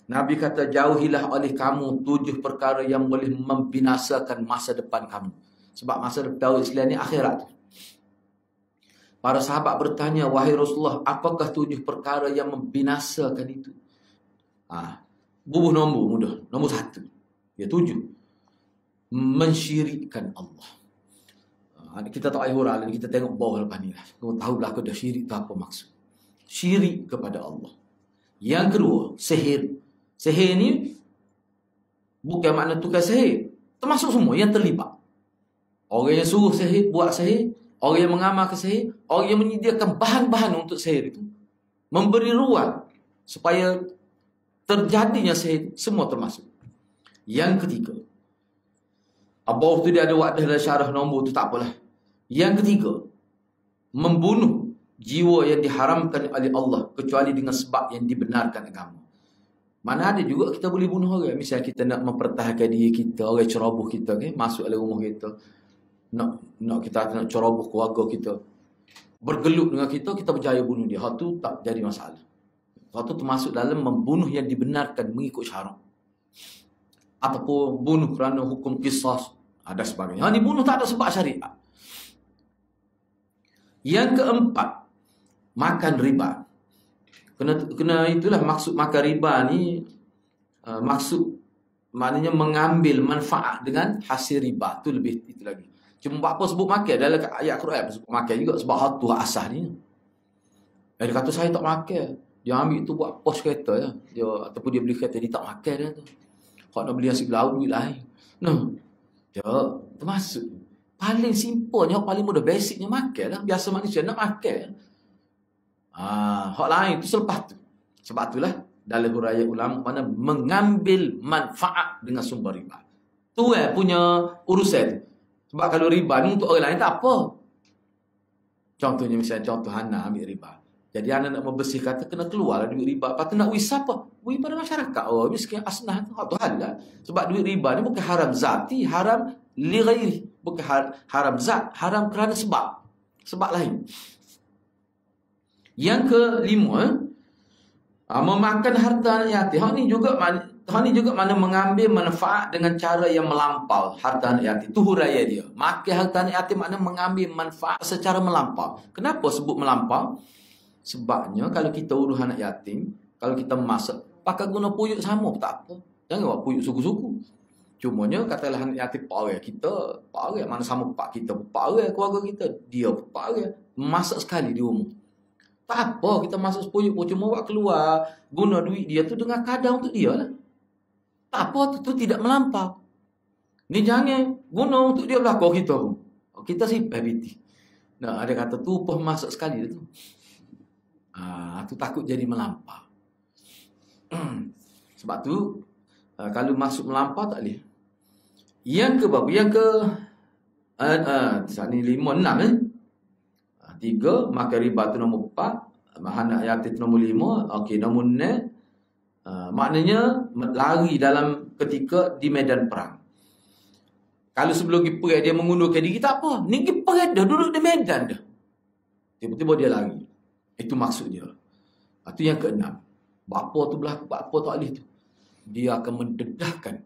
Nabi kata, jauhilah oleh kamu 7 perkara yang boleh membinasakan masa depan kamu. Sebab masa depan Islam ni akhirat. Para sahabat bertanya, wahai Rasulullah, apakah 7 perkara yang membinasakan itu? Bubuh nombor mudah. Nombor 1. Ya 7. Mensyirikkan Allah. Kita tak payah hurah, kita tengok bawah lepas ni lah. Kamu tahu belakang dah syirik tu apa maksud. Syirik kepada Allah. Yang kedua, sihir. Sihir ni bukan makna tukar sihir. Termasuk semua yang terlibat. Orang yang suruh sihir, buat sihir. Orang yang mengamalkan sihir. Orang yang menyediakan bahan-bahan untuk sihir itu. Memberi ruang supaya terjadinya sihir. Semua termasuk. Yang ketiga. Abah tu dia ada wadah dalam syarah nombor tu tak apalah. Yang ketiga. Membunuh jiwa yang diharamkan oleh Allah. Kecuali dengan sebab yang dibenarkan agama. Mana ada juga kita boleh bunuh orang. Misalnya kita nak mempertahankan diri kita. Orang ceroboh kita. Okay? Masuk dalam rumah kita. Nak kita nak ceroboh keluarga kita. Bergelut dengan kita. Kita berjaya bunuh dia. Hal tu tak jadi masalah. Hal tu termasuk dalam membunuh yang dibenarkan mengikut syarak. Ataupun bunuh kerana hukum qisas. Ada sebagainya. Ini bunuh tak ada sebab syariat. Yang keempat. Makan riba. Kena itulah maksud makan riba ni. Maksud maknanya mengambil manfaat dengan hasil riba. Tu lebih itu lagi. Cuma apa sebut makan dalam ayat Quran sebut makan juga sebab hal tu asal ni. Dia kata saya tak makan. Dia ambil tu buat pos kereta ya. Dia ataupun dia beli kereta dia tak makan dia tu. Kalau nak beli nasi lauk duit lain. Dia termasuk paling simpelnya, paling mudah basicnya makan lah. Biasa manusia nak makan. Hak lain tu selepas tu. Sebab itulah dalam huraian ulama mana mengambil manfaat dengan sumber riba. Tu punya urusan. Sebab kalau riba ni untuk orang lain tak apa. Contohnya misalnya contoh Hana ambil riba. Jadi anak nak membersih kata kena keluar duit riba. Lepas tu nak wis apa? Wis pada masyarakat. Oh, miskin asnah tu hal lah. Sebab duit riba ni bukan haram zati, haram li ghairi. Bukan haram zat, haram kerana sebab. Sebab lain. Yang kelima, memakan harta anak yatim. Hal ni juga mana mengambil manfaat dengan cara yang melampau harta anak yatim. Itu huraian dia. Makan harta anak yatim makna mengambil manfaat secara melampau. Kenapa sebut melampau? Sebabnya kalau kita urus anak yatim, kalau kita masak, pakai guna puyuk sama tak apa. Jangan buat puyuk suku-suku. Cumanya katalah anak yatim parah kita, parah mana sama pak kita, parah keluarga kita, dia parah. Masak sekali di rumah. Tak apa kita masuk puyuk pun cuma buat keluar guna duit dia tu dengan kadar untuk dia lah. Tak apa tu tidak melampau. Ni jangan guna untuk dia belakang kita pun. Kita sih PBT. Nah, ada kata tu pun masuk sekali tu. Tu takut jadi melampau. Sebab tu kalau masuk melampau tak boleh. Yang ke berapa? Yang ke ni 5, 6 3, makan riba tu nombor 4, anak yatim tu nombor 5, okey nombor 6 maknanya lari dalam ketika di medan perang. Kalau sebelum pergi perang dia mengundurkan diri tak apa, ni pergi perang dah duduk di medan dah. Tiba-tiba dia lari. Itu maksud dia. Itu yang ke-6. Apa tu berlaku, apa tak boleh tu. Dia akan mendedahkan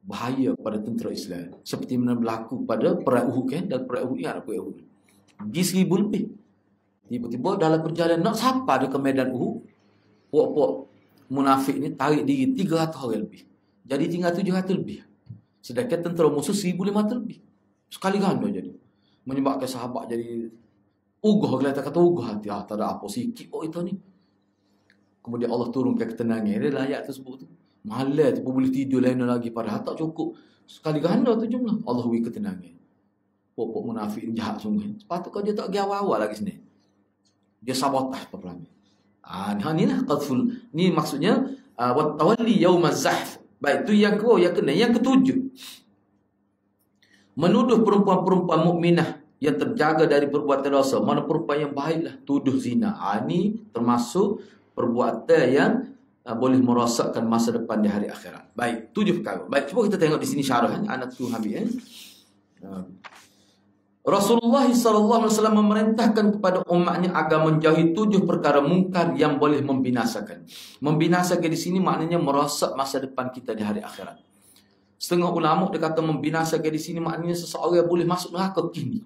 bahaya pada tentera Islam. Seperti mana berlaku pada perang Uhud kan, dan perang Uhud ingat perang Uhud. Di 1000 lebih. Tiba-tiba dalam perjalanan nak sampai dia ke medan Uhud, puak-puak munafik ni tarik diri 300 orang lebih. Jadi tinggal 700 lebih. Sedangkan tentera musuh 1500 lebih. Sekali ganda jadi. Menyebabkan sahabat jadi ugah, kata ugah hati. Tak ada apa sikit itu ni. Kemudian Allah turunkan ketenangan. Dia layak tersebut tu. Malam tu boleh tidur lain lagi. Padahal tak cukup. Sekali ganda tu jumlah. Allah beri ketenangan. Pokok munafik jahat sungguh. Sepatutnya dia tak pergi awal-awal lagi sini. Dia sabotah peperangan. Ni lah qadful. Ni maksudnya wa tawalli yaumaz zahf. Baik, itu yang kedua, yang kena. Yang ketujuh, menuduh perempuan-perempuan mukminah yang terjaga dari perbuatan dosa. Mana perempuan yang baiklah, tuduh zina. Ini termasuk perbuatan yang boleh merosakkan masa depan di hari akhirat. Baik, 7 perkara. Baik, cuba kita tengok di sini syarahnya. Anak tu habis Rasulullah SAW memerintahkan kepada umatnya agar menjauhi 7 perkara mungkar yang boleh membinasakan. Membinasakan di sini maknanya merosak masa depan kita di hari akhirat. Setengah ulama dia kata membinasakan di sini maknanya seseorang yang boleh masuk neraka kini.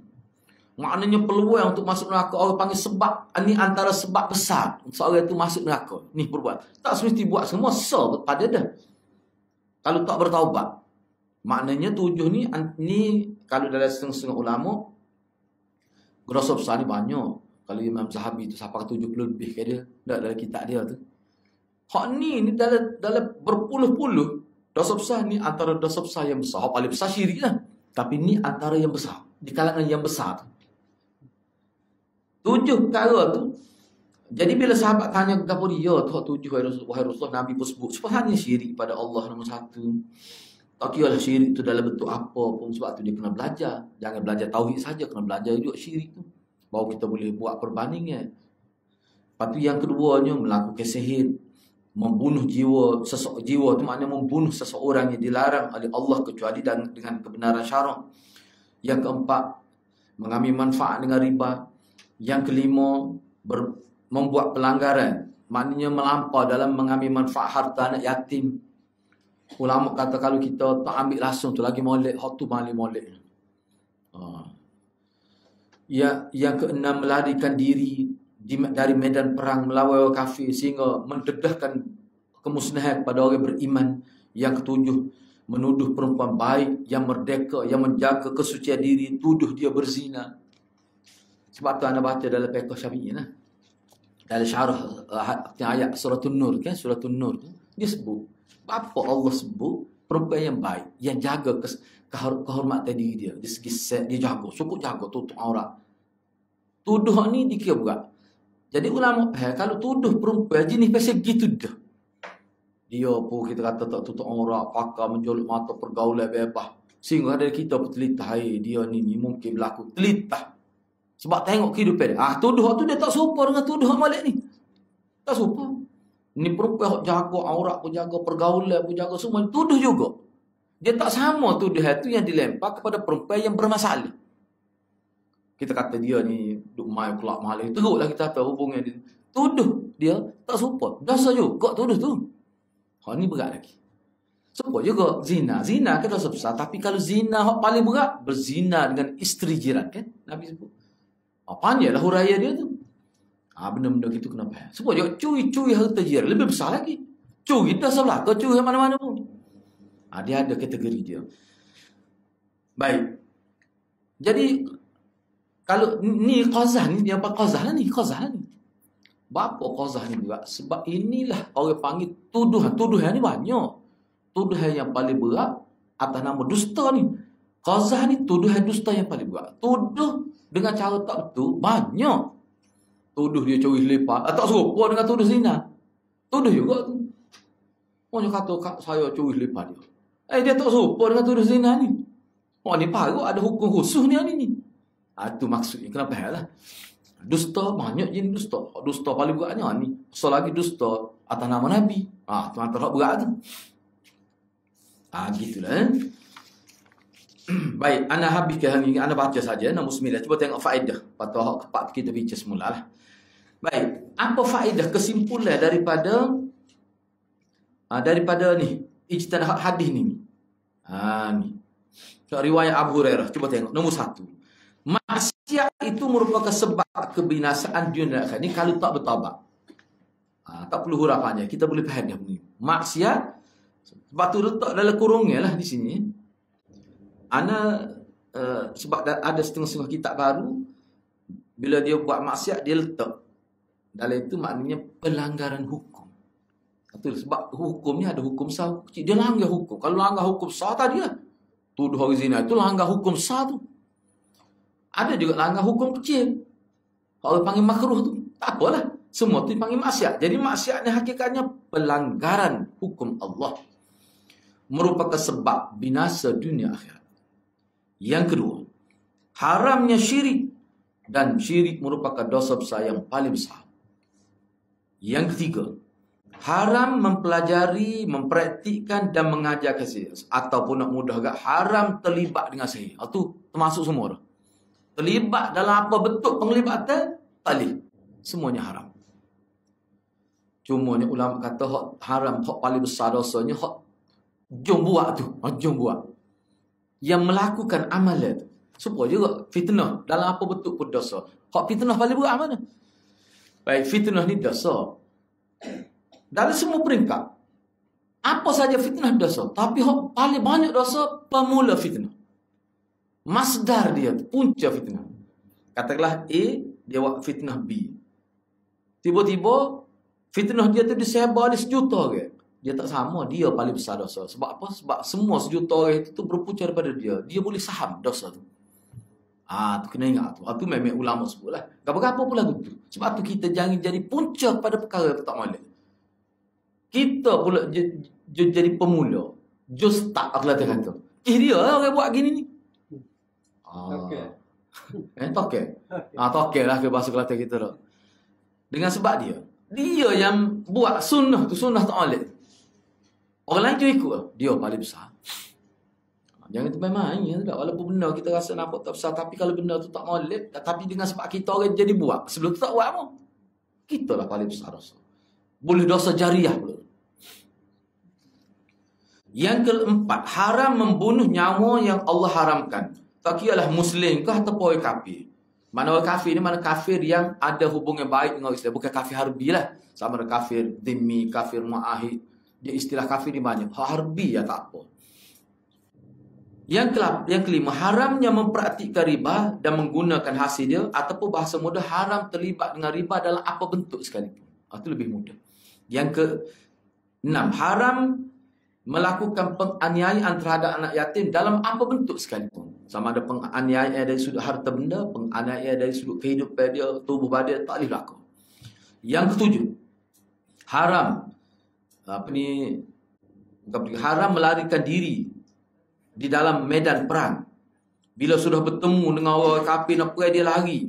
Maknanya peluang untuk masuk neraka orang panggil sebab. Ini antara sebab besar seorang itu masuk neraka. Ni perbuat. Tak semesti buat semua pada dah. Kalau tak bertaubat. Maknanya 7 ni kalau dalam setengah-setengah ulama dosa besar ni banyak. Kalau Imam Zahabi tu sampai 70 lebih ke dia dalam kitab dia tu. Hak ni dalam berpuluh-puluh dosa besar ni antara dosa besar yang besar. Hak paling besar syirik lah. Tapi ni antara yang besar. Di kalangan yang besar tu. 7 perkara tu. Jadi bila sahabat tanya kepada dia, tu 7 wahai Rasulullah, Nabi pun sebut. Sebenarnya syirik pada Allah nombor 1. Tak kira lah syirik tu dalam bentuk apa pun. Sebab tu dia kena belajar. Jangan belajar tauhid saja, kena belajar juga syirik tu. Baru kita boleh buat perbandingan. Lepas tu yang keduanya melakukan sihir. Membunuh jiwa. Jiwa tu maknanya membunuh seseorang yang dilarang oleh Allah kecuali dengan kebenaran syarak. Yang keempat, mengambil manfaat dengan riba. Yang kelima, membuat pelanggaran. Maknanya melampau dalam mengambil manfaat harta anak yatim. Ulama kata kalau kita tak ambil langsung tu lagi molek, hak tu balik molek. Yang keenam, melarikan diri dari medan perang melawan orang kafir sehingga mendedahkan kemusnahan kepada orang beriman. Yang ketujuh, menuduh perempuan baik yang merdeka, yang menjaga kesucian diri, tuduh dia berzina. Sebab tu anda baca dalam fiqh Syafi'i lah. Dalam syarah ayat surah An-Nur kan, surah An-Nur tu dia sebut apa Allah sebut perempuan yang baik, yang jaga kehormatan diri dia. Dari segi set, dia jaga, cukup jaga tutup aurat. Tuduh ni dikira berat. Jadi ulama kalau tuduh perempuan jenis pasal gitu dah. Dia pun kita kata tak tutup aurat, pakar menjolok mata, pergaulan bebas. Sehingga dari kita pun telitah, dia ni mungkin berlaku. Telitah. Sebab tengok kehidupan dia. Tuduh tu dia tak serupa dengan tuduh Malik ni. Tak serupa. Ni perempuan jaga aurat pun jaga, pergaulan pun jaga, semua tuduh juga. Dia tak sama tuduhan tu yang dilempar kepada perempuan yang bermasalah. Kita kata dia ni duk main kelak Malik. Teruklah kita kata hubungan dia. Tuduh dia tak serupa. Dosa juga tuduh tu. Ni berat lagi. Serupa juga zina. Zina kan dosa besar. Tapi kalau zina paling berat, berzina dengan isteri jiran kan. Nabi sebut. Panjanglah huraya dia tu. Benda-benda gitu kenapa? Serupa juga curi harta jiran. Lebih besar lagi. Curi dosa belaka. Curi mana-mana pun. Dia ada kategori dia. Baik. Jadi, kalau ni qazah ni, dia apa qazah lah ni? Qazah lah ni. Bapa qazah ni berat? Sebab inilah orang panggil tuduhan. Tuduhan ni banyak. Tuduhan yang paling berat atas nama dusta ni. Qazah ni tuduhan dusta yang paling berat. Tuduh dengan cara tak betul banyak. Tuduh dia curi lepas. Tak serupa dengan tuduh zina. Tuduh juga tu. Orang kata saya curi lepas dia. Dia tak serupa dengan tuduh zina ni. Ni parut ada hukum khusus ni. Itu maksudnya. Kenapa lah? Dusta banyak jenis dusta. Dusta paling beratnya ni. So lagi dusta atas nama Nabi. Tu antara berat tu. Gitulah. Baik, ana habiskan hari ni. Ana baca saja nombor 9. Cuba tengok faedah. Patut kepak kita baca semula lah. Baik, apa faedah kesimpulan daripada ni ijtihad hadis ni. Ni. Riwayat Abu Hurairah. Cuba tengok nombor 1. Maksiat itu merupakan sebab kebinasaan dunia akhirat. Ini kalau tak bertaubat. Tak perlu hurafannya. Kita boleh faham dah ni. Maksiat, sebab tu letak dalam kurungnya lah di sini. Sebab ada setengah-setengah kitab baru, bila dia buat maksiat, dia letak. Dalam itu maknanya pelanggaran hukum. Betul, sebab hukum ni ada hukum sah. Dia langgar hukum. Kalau langgar hukum sah tadi lah. Tuduh orang zina itu langgar hukum sah tu. Ada juga langgar hukum kecil. Kalau panggil makruh tu, tak apalah. Semua tu dipanggil maksiat. Jadi maksiat ni hakikatnya pelanggaran hukum Allah. Merupakan sebab binasa dunia akhirat. Yang kedua, haramnya syirik. Dan syirik merupakan dosa besar yang paling besar. Yang ketiga, haram mempelajari, mempraktikkan dan mengajarkan sihir. Ataupun nak mudah agak, haram terlibat dengan sihir. Itu termasuk semua dah. Terlibat dalam apa bentuk penglibatan? Talih. Semuanya haram. Cumanya ulama kata hak haram, hak paling besar dosanya, hak jom buat tu. Jom buat. Yang melakukan amalan tu. Supaya juga fitnah. Dalam apa bentuk pun dosa. Hak fitnah paling berat mana? Baik, fitnah ni dosa. Dalam semua peringkat. Apa saja fitnah dosa. Tapi hak paling banyak dosa, pemula fitnah. Masdar dia, punca fitnah. Katakanlah A, dia buat fitnah B. Tiba-tiba, fitnah dia tu disebar di sejuta orang. Dia tak sama, dia paling besar dosa. Sebab apa? Sebab semua sejuta orang itu berpunca daripada dia. Dia boleh saham dosa tu. Tu kena ingat tu. Itu memang ulama sebut lah. Apa-apa pula tu. Sebab tu kita jangan jadi punca pada perkara yang tak boleh. Kita pula jadi pemula. Just tak aku latih kata. Dia orang buat gini ni. Tokek lah ke bahasa Kelantan kita dah. Dengan sebab dia yang buat sunnah tu, sunnah tak boleh. Orang lain je ikut. Dia paling besar. Jangan termain-main ya, tak? Walaupun benda kita rasa nampak tak besar, tapi kalau benda tu tak molek, tapi dengan sebab kita orang jadi buat, sebelum tu tak buat apa, kita lah paling besar dosa. Boleh dosa jariah pula. Yang keempat, haram membunuh nyawa yang Allah haramkan. Tak kira lah Muslim ke ataupun orang kafir. Mana orang kafir ni, mana kafir yang ada hubungan baik dengan Islam. Bukan kafir harbi lah. Sama ada kafir dhimmi, kafir mu'ahid. Dia istilah kafir ni banyak. Harbi ya tak apa. Yang kelima, haramnya mempraktikkan riba dan menggunakan hasil dia. Ataupun bahasa mudah, haram terlibat dengan riba dalam apa bentuk sekalipun. Itu lebih mudah. Yang keenam, haram melakukan penganiayaan terhadap anak yatim dalam apa bentuk sekalipun. Sama ada penganiayaan dari sudut harta benda, penganiayaan dari sudut kehidupan dia, tubuh badan, tak boleh berlaku. Yang ketujuh, haram apa ni, haram melarikan diri di dalam medan perang. Bila sudah bertemu dengan orang kafir nak perang, dia lari.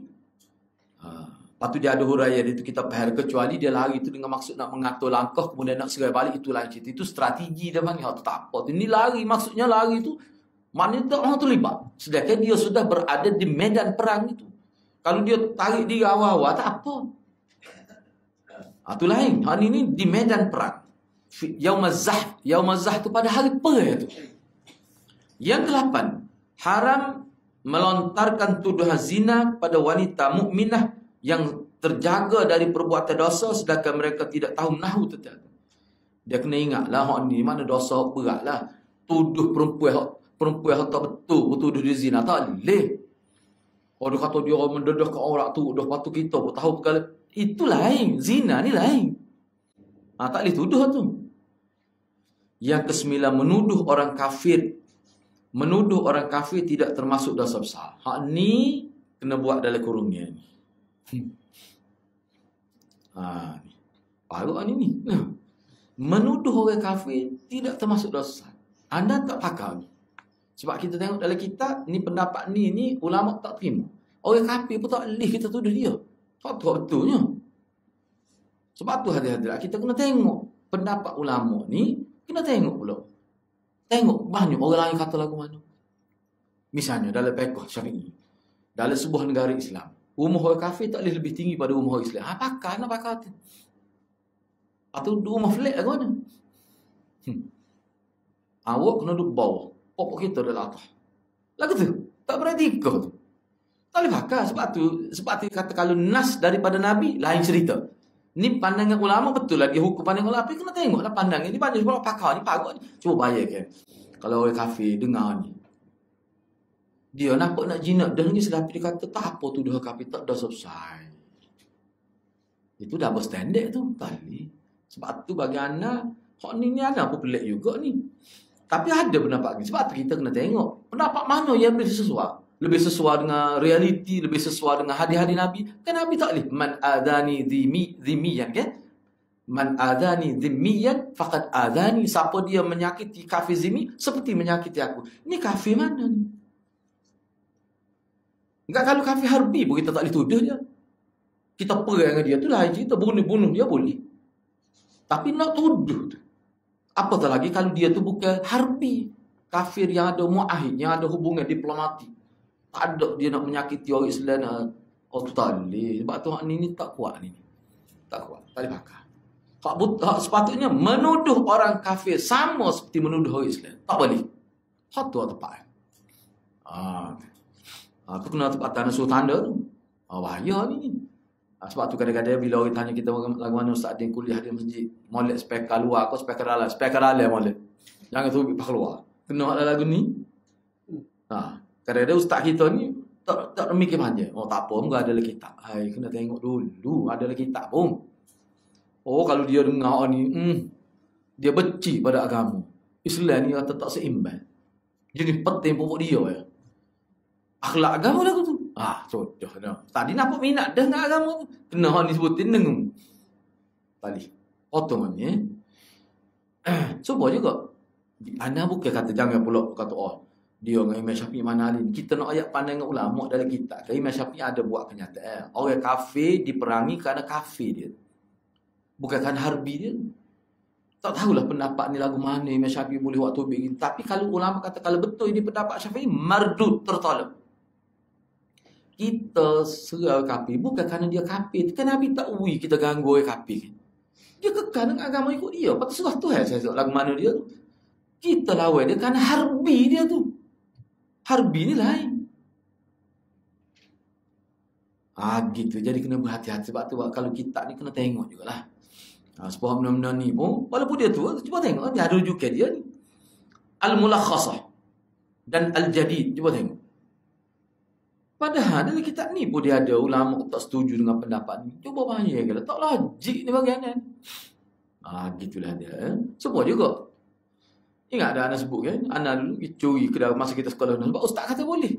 Lepas tu dia ada huraian itu kita faham, kecuali dia lari itu dengan maksud nak mengatur langkah kemudian nak serai balik, itu lain cerita. Itu strategi dia panggil. Tu tak apa. Ini lari, maksudnya lari itu maknanya tak orang terlibat. Sedangkan dia sudah berada di medan perang itu. Kalau dia tarik diri awal-awal tak apa. Itu lain. Hal ini di medan perang. Yaumaz-Zahf. Yaumaz-Zahf itu pada hari perang itu. Yang ke-8, haram melontarkan tuduhan zina pada wanita mukminah yang terjaga dari perbuatan dosa sedangkan mereka tidak tahu nahu tentang. Dia kena ingatlah hak ni mana dosa beratlah. Tuduh perempuan tak betul tuduh dia zina tak boleh. Dia kata dia mendedah ke orang tu, dah patut kita pun tahu perkara itu lain. Zina ni lain. Tak boleh tuduh tu. Yang ke-9, menuduh orang kafir. Menuduh orang kafir tidak termasuk dosa besar. Hak ni kena buat dalam kurungnya ni. Parut ni. Menuduh orang kafir tidak termasuk dosa besar. Anda tak pakar ni. Sebab kita tengok dalam kitab ni, pendapat ni ulama tak terima. Orang kafir pun tak boleh kita tuduh dia. Tak betulnya. Sebab tu hadirat kita kena tengok pendapat ulama ni, kena tengok pula. Tengok banyak orang lain kata lagu mana. Misalnya dalam fiqh Syafi'i, dalam sebuah negara Islam, rumah orang kafir tak boleh lebih tinggi pada rumah orang Islam. Pakar nak pakar tu. Atau rumah flat lagu mana. Awak kena duduk bawah, pokok kita dalam atas. Lagu tu tak beretika tu. Tak boleh pakar. Sebab tu kata kalau nas daripada Nabi lain cerita. Ni pandangan ulama betul lah. Dia hukum pandangan ulama. Tapi kena tengoklah pandangan ni. Banyak orang pakar ni, parut ni. Cuba bayangkan. Kalau orang kafir dengar ni. Dia nampak nak jinak. Dan ni sedap dia kata, tak apa tu dia kafir. Tak dah selesai. Itu double standard tu. Kali. Sebab tu bagi anak, hak ni anak pun pelik juga ni. Tapi ada pendapat ni. Sebab tu kita kena tengok. Pendapat mana yang lebih sesuai. Lebih sesuai dengan realiti, lebih sesuai dengan hadis-hadis Nabi. Kan Nabi tak boleh. Man adani dhimmiyan, kan? Man adani dhimmiyan faqad adani. Siapa dia menyakiti kafir zimmi, seperti menyakiti aku. Ni kafir mana ni? Enggak, kalau kafir harbi pun kita tak boleh tuduh dia. Kita perang dengan dia tu lain cerita. Bunuh-bunuh dia boleh. Tapi nak tuduh tu. Apatah lagi kalau dia tu bukan harbi. Kafir yang ada mu'ahid, yang ada hubungan diplomatik. Tak ada dia nak menyakiti orang Islam. Tu tak boleh. Sebab tu ni tak kuat ni. Tak kuat. Tak boleh pakar. Sepatutnya menuduh orang kafir sama seperti menuduh orang Islam. Tak boleh. Hak tu tepat. Aku kena tepat tanda suruh tanda tu. Bahaya ni. Sebab tu kadang-kadang bila orang tanya kita lagu mana Ustaz Adin kuliah di masjid, molek spekar luar, aku spekar dalam. Spekar dalam molek. Jangan tu pergi keluar. Kena ada lagu ni. Kadang-kadang ustaz kita ni tak mikir panjang. Tak apa, enggak ada lagi kitab. Kena tengok dulu. Ada lagi kitab pun. Kalau dia dengar ni, dia benci pada agama. Islam ni kata tak seimbang. Jadi penting pokok dia ya. Akhlak agama lagu tu. Contoh dah. Tadi nampak minat dah dengan agama tu. Kena ni sebutin dengung. Balik. Potong ni. Cuba juga. Anda bukan kata jangan pula kata dia dengan Imam Syafi'i mana ni. Kita nak ayat pandangan ulama dalam kitab. Imam Syafi'i ada buat kenyataan. Orang kafir diperangi kerana kafir dia. Bukan kerana harbi dia. Tak tahulah pendapat ni lagu mana Imam Syafi'i boleh buat tubik ni. Tapi kalau ulama kata kalau betul ini pendapat Syafi'i, mardud, tertolak. Kita serang kafir bukan kerana dia kafir. Kan Nabi tak ui kita ganggu orang kafir. Dia kekal dengan agama ikut dia. Lepas tu surah Tuhan saya tengok lagu mana dia tu. Kita lawan dia kerana harbi dia tu. Harbi ni lain. Gitu. Jadi kena berhati-hati. Sebab tu kalau kitab ni kena tengok jugalah. Sebuah benda-benda ni pun, walaupun dia tu, cuba tengok. Dia ada rujukan dia ni. Al-Mulakhasah dan Al-Jadid. Cuba tengok. Padahal dalam kitab ni pun dia ada ulama tak setuju dengan pendapat ni. Cuba bayangkan. Tak logik ni bagian ni. Gitulah dia. Semua juga. Ingat dah anak sebut kan? Anak dulu curi kedai masa kita sekolah rendah. Sebab ustaz kata boleh.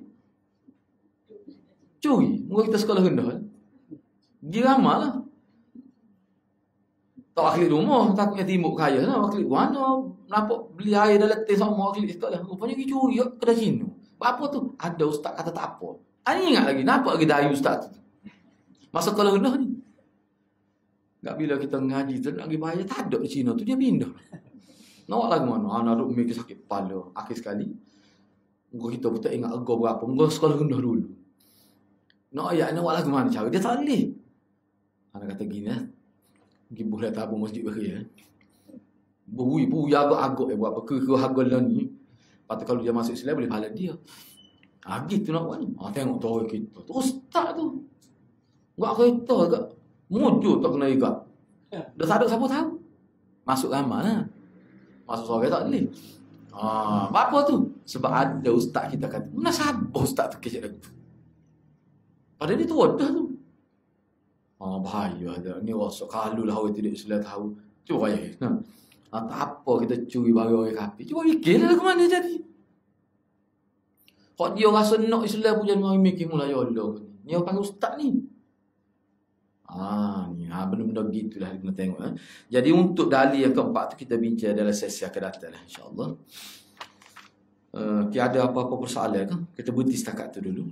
Curi. Mula kita sekolah rendah. Dia ramal lah. Tak aklik rumah, takutnya timbuk kaya lah. Aklik mana? Nampak beli air dalam teh sama aklik tak lah. Rupanya pergi curi kedai Cina. Apa tu? Ada ustaz kata tak apa. Ani ingat lagi, nampak lagi dayu ustaz tu. Masa kalau rendah ni. Tak bila kita ngaji tu nak pergi bahaya, tak ada di Cina tu, dia pindah. Nak lagu mana? Anak duk mikir sakit kepala. Akhir sekali, kita pun tak ingat agak berapa. Mereka sekolah rendah dulu. Nak ayat nak lagu mana cara? Dia tak boleh. Anak kata gini lah. Mungkin boleh tabung masjid beri. Bui agak-agak buat apa. Ke harga lah ni. Lepas tu kalau dia masuk Islam boleh pahala dia. Gitu nak buat ni. Tengok tu kita. Tu ustaz tu. Buat kereta agak. Mujur tak kena ikat. Dah tak ada siapa tahu. Masuk ramah lah. Masuk sorang tak boleh. Apa tu? Sebab ada ustaz kita kata. Mana sabar ustaz tu kecil lagi tu. Padahal ni tu wadah tu. Bahaya dah. Ni rasa kalau lah orang tidak Islam tahu. Cuba ya. Tak apa kita curi barang orang kafir. Cuba fikirlah ke mana jadi. Kalau dia rasa nak Islam pun jangan mikir mula ya Allah. Ni orang panggil ustaz ni. Ni benda-benda gitulah kena tengok. Jadi untuk dalil yang keempat tu kita bincang dalam sesi akan datang lah, insya-Allah. Ada apa-apa persoalan ke? Kita berhenti setakat tu dulu.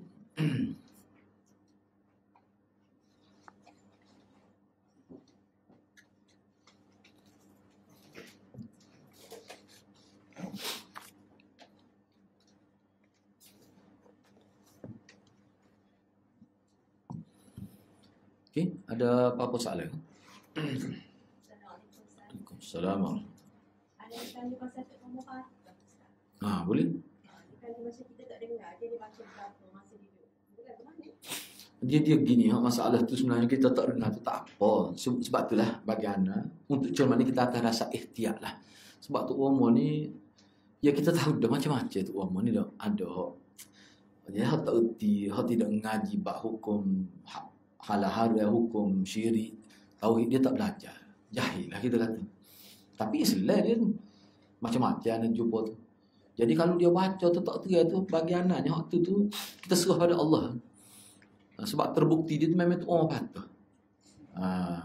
Okey, ada apa-apa soalan? Assalamualaikum. Ada yang tanya pasal Tok Muhammad. Boleh. Kalau masa kita tak dengar, dia baca berapa masa hidup. Bukan ke mana? Dia gini, masalah tu sebenarnya kita tak dengar tu tak apa. Sebab itulah bagi anda, untuk cermat ni kita akan rasa ihtiyat lah. Sebab Tok Muhammad ni, ya kita tahu dah macam-macam Tok Muhammad ni dah ada. Dia tak erti, tidak mengaji bab hukum hal-hal hukum syirik, tauhid dia tak belajar. Jahil lah kita kata. Tapi Islam dia tu macam-macam nak jumpa tu. Jadi kalau dia baca tu tak teria tu bagi anaknya waktu tu kita serah pada Allah. Sebab terbukti dia tu memang tu orang patah.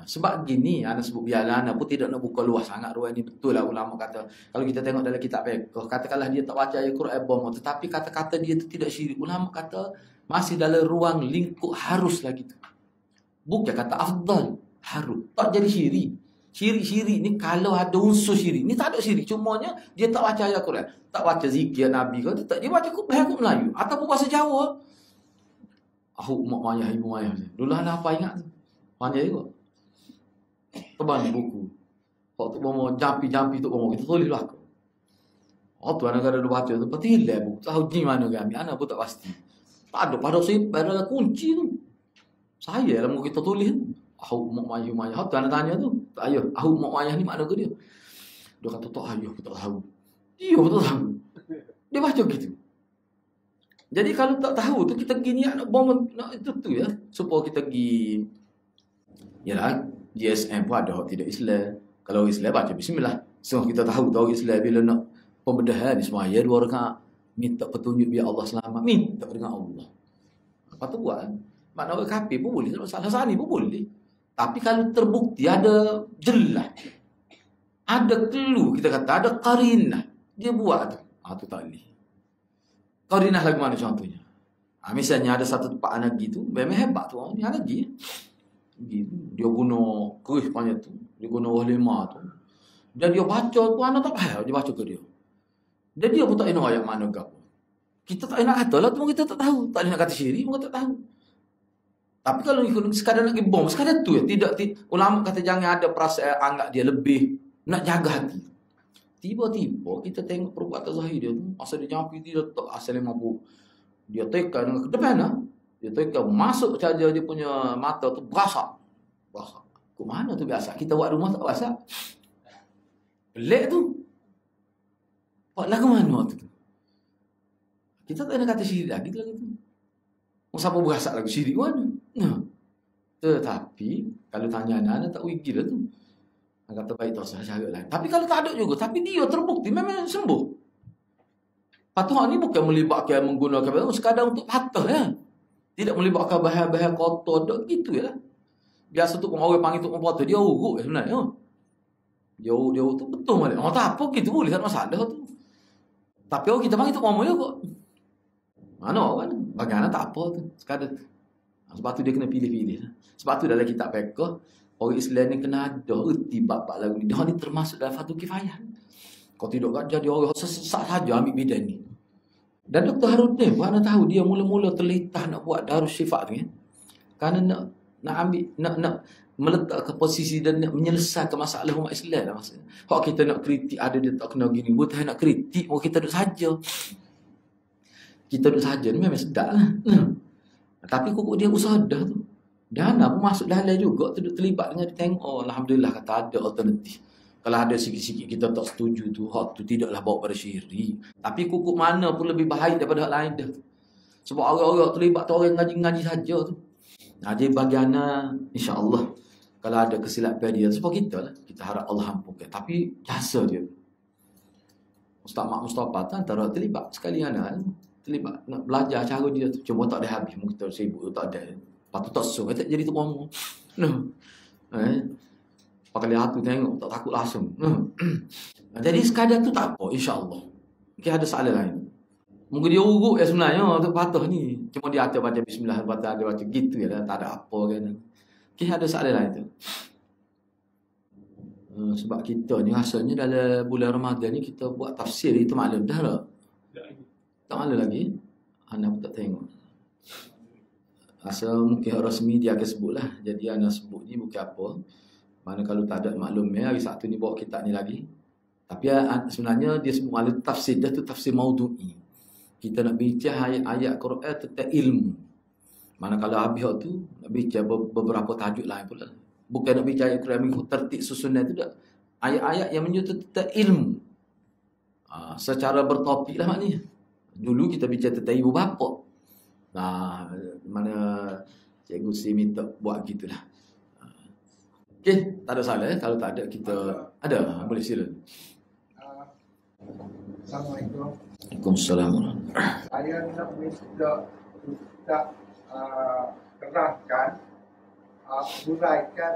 Sebab gini anak sebut biarlah anak pun tidak nak buka luas sangat ruang ni. Betul lah ulama kata. Kalau kita tengok dalam kitab fiqh, katakanlah dia tak baca ayat Quran bom, tetapi kata-kata dia tu tidak syirik. Ulama kata masih dalam ruang lingkup harus lagi tu. Bukan kata afdal, harus. Tak jadi syirik. Syirik ni kalau ada unsur syirik. Ni tak ada syirik. Cumanya dia tak baca ayat Quran. Tak baca zikir Nabi ke. Dia baca bahasa Melayu. Ataupun bahasa Jawa. Mak mayah, ibu mayah. Dulu anak apa ingat tu? Panjang juga. Tebal ni buku. Kalau tu mau jampi tu mau kita tulis belakang. Tu anak ada baca tu. Pasti hilang buku. Tahu di mana kami. Anak pun tak pasti. Tak ada. Pada kunci tu. Saya lah mau kita tulis. Mak mayah. Tu anak tanya tu. Ayah, mak mayah ni makna ke dia? Dia kata tak ayah, aku tak tahu. Dia betul tahu. Dia baca gitu. Jadi kalau tak tahu tu kita pergi niat nak bom nak itu tu ya. Supaya kita pergi yalah GSM pun ada tidak Islam. Kalau Islam baca bismillah. Semua kita tahu Islam bila nak pembedahan semua ya 2 rakaat minta petunjuk biar Allah selamat. Minta dengan Allah. Apa tu buat? Makna orang kafir pun boleh, salah sani pun boleh. Tapi kalau terbukti ada jelas, ada clue kita kata, ada qarinah, dia buat tu. Tu tak boleh. Qarinah lagu mana contohnya? Misalnya ada satu tempat anak gitu, memang hebat tu orang ni anak gitu. Dia guna keris panjang tu, dia guna wahlima tu. Dan dia baca tu anak tak faham, dia baca ke dia. Dan dia pun tak tahu ayat mana ke apa. Kita tak nak kata lah tu kita tak tahu. Tak nak kata syirik, kita tak tahu. Tapi kalau sekadar nak pergi bom, sekadar tu ya. Ulama kata jangan ada perasaan anggap dia lebih. Nak jaga hati. Tiba-tiba kita tengok perbuatan zahir dia tu. Asal dia jampi dia tak asal 50. Dia tekan dengan ke depan lah. Dia tekan masuk saja dia punya mata tu berasak. Ke mana tu biasa? Kita buat rumah tak berasak. Pelik tu. Buatlah ke mana tu? Kita tak nak kata syirik lagi tu. Siapa berasak lagu syirik mana? Tetapi kalau tanya anak tak wigi lah tu. Kata baik tak usah cari lain. Tapi kalau tak ada juga, tapi dia terbukti memang sembuh. Patuhan ni bukan melibatkan menggunakan sekadar untuk patah ya. Tidak melibatkan bahan-bahan kotor dak gitu ya. Biasa tu orang panggil tu patah dia urut sebenarnya. Dia tu betul balik. Oh tak apa gitu boleh, tak masalah tu. Tapi kita panggil tu ngomong ya kok. Mana kan? Bagaimana tak apa tu. Sekadar. Sebab tu dia kena pilih-pilih. Sebab tu dalam kitab fiqh orang Islam ni kena ada erti bab-bab lagu ni. Dia ni termasuk dalam fardu kifayah. Kau tidak kat jadi orang sesat saja ambil bidang ni. Dan Dr. Harudin mana tahu dia mula-mula terlitah nak buat darus syifa ni. Kerana nak ambil nak meletak ke posisi dan nak menyelesaikan masalah umat Islam lah maksudnya. Hak kita nak kritik ada dia tak kena gini. Bukan nak kritik, kita duduk saja. Kita duduk saja ni memang sedap lah. Tapi kuku dia usaha dah tu. Dana pun masuk dalam juga tu terlibat dengan dia tengok. Oh, alhamdulillah kata ada alternatif. Kalau ada sikit-sikit kita tak setuju tu, hak tu tidaklah bawa pada syirik. Tapi kuku mana pun lebih baik daripada hak lain dah. Sebab orang-orang terlibat tu orang ngaji-ngaji saja tu. Jadi bagiannya insya-Allah kalau ada kesilapan dia sebab kita lah. Kita harap Allah ampunkan. Tapi jasa dia. Ustaz Mak Mustafa tu antara terlibat sekali anak terlibat nak belajar cara dia tu. Cuma tak ada habis. Mungkin kita sibuk tak ada. Patut tak suruh. Tak jadi tu ngomong. Pakai lihat tu tengok. Tak takut langsung. Jadi sekadar tu tak apa. InsyaAllah. Mungkin ada soalan lain. Mungkin dia urut sebenarnya. Tu patah ni. Cuma dia ada baca bismillah. Ada baca gitu ya. Tak ada apa kan. Mungkin ada soalan lain tu. Sebab kita ni rasanya dalam bulan Ramadan ni kita buat tafsir itu maklum dah tak? Tak maklum lagi. Anak pun tak tengok. Asal mungkin rasmi dia akan sebut lah. Jadi anak sebut ni bukan apa. Mana kalau tak ada maklumnya hari Sabtu ni bawa kitab ni lagi. Tapi sebenarnya dia sebut maklum tafsir dia tu tafsir maudu'i. Kita nak bincang ayat-ayat Quran tentang ilmu. Mana kalau habis tu nak bincang beberapa tajuk lain pula. Bukan nak bincang ayat Quran mengikut tertib susunan tu tak. Ayat-ayat yang menyebut tentang ilmu. Secara bertopik lah maknanya. Dulu kita bincang tentang ibu bapa. Mana Cikgu Si minta buat gitulah. Okey, tak ada salah kalau tak ada kita ada boleh sila. Assalamualaikum. Waalaikumsalam. Saya nak minta Ustaz terangkan uraikan